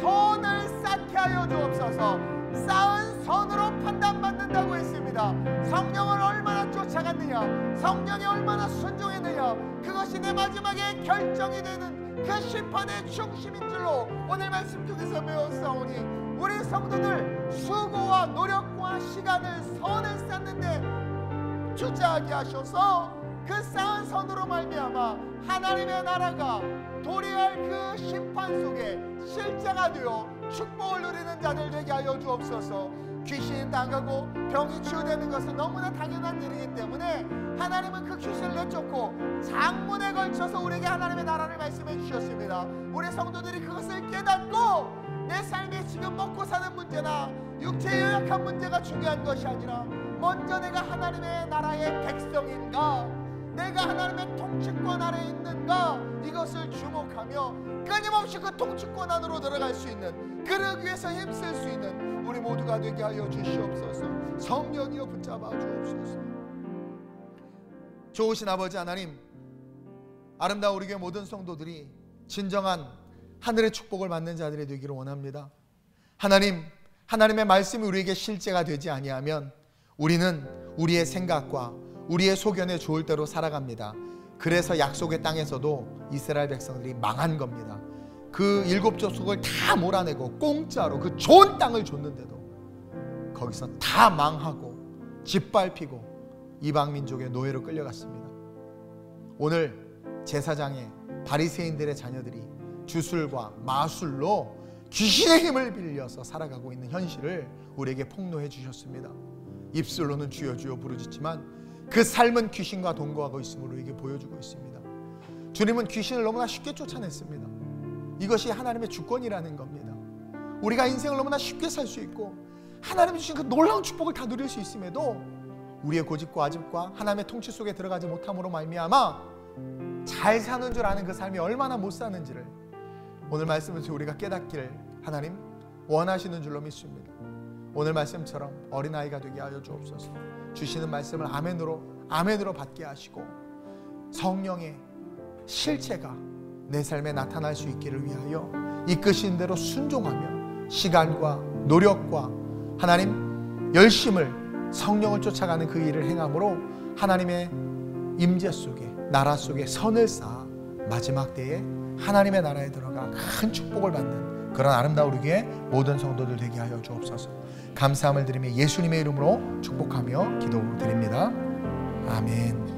선을 쌓게 하여 주옵소서. 쌓은 선으로 판단받는다고 했습니다. 성령을 얼마나 쫓아갔느냐, 성령이 얼마나 순종했느냐, 그것이 내 마지막에 결정이 되는 그 심판의 중심인 줄로 오늘 말씀 통해서 배웠사오니 우리 성도들 수고와 노력과 시간을 선을 쌓는데 투자하게 하셔서 그 쌓은 선으로 말미암아 하나님의 나라가 도래할 그 심판 속에 실제가 되어 축복을 누리는 자들 되게 하여 주옵소서. 귀신이 나가고 병이 치유되는 것은 너무나 당연한 일이기 때문에 하나님은 그 귀신을 내쫓고 장문에 걸쳐서 우리에게 하나님의 나라를 말씀해 주셨습니다. 우리 성도들이 그것을 깨닫고 내 삶에 지금 먹고 사는 문제나 육체의 연약한 문제가 중요한 것이 아니라 먼저 내가 하나님의 나라의 백성인가, 내가 하나님의 통치권 아래 있는가, 이것을 주목하며 끊임없이 그 통치권 안으로 들어갈 수 있는, 그러기 위해서 힘쓸 수 있는 우리 모두가 되게 하여 주시옵소서. 성령이여 붙잡아 주옵소서. 좋으신 아버지 하나님, 아름다운 우리 교회 모든 성도들이 진정한 하늘의 축복을 받는 자들이 되기를 원합니다. 하나님, 하나님의 말씀이 우리에게 실제가 되지 아니하면 우리는 우리의 생각과 우리의 소견에 좋을 대로 살아갑니다. 그래서 약속의 땅에서도 이스라엘 백성들이 망한 겁니다. 그 7 족속을 다 몰아내고 공짜로 그 좋은 땅을 줬는데도 거기서 다 망하고 짓밟히고 이방 민족의 노예로 끌려갔습니다. 오늘 제사장의 바리새인들의 자녀들이 주술과 마술로 귀신의 힘을 빌려서 살아가고 있는 현실을 우리에게 폭로해 주셨습니다. 입술로는 주여 주여 부르짖지만 그 삶은 귀신과 동거하고 있음을 우리에게 보여주고 있습니다. 주님은 귀신을 너무나 쉽게 쫓아냈습니다. 이것이 하나님의 주권이라는 겁니다. 우리가 인생을 너무나 쉽게 살 수 있고 하나님이 주신 그 놀라운 축복을 다 누릴 수 있음에도 우리의 고집과 아집과 하나님의 통치 속에 들어가지 못함으로 말미암아 잘 사는 줄 아는 그 삶이 얼마나 못 사는지를 오늘 말씀에서 우리가 깨닫기를 하나님 원하시는 줄로 믿습니다. 오늘 말씀처럼 어린아이가 되게 하여 주옵소서. 주시는 말씀을 아멘으로 받게 하시고 성령의 실체가 내 삶에 나타날 수 있기를 위하여 이끄신 대로 순종하며 시간과 노력과 하나님 열심을 성령을 쫓아가는 그 일을 행함으로 하나님의 임재 속에 나라 속에 선을 쌓아 마지막 때에 하나님의 나라에 들어가 큰 축복을 받는 그런 아름다운 우리의 모든 성도들 되게 하여 주옵소서. 감사함을 드리며 예수님의 이름으로 축복하며 기도드립니다. 아멘.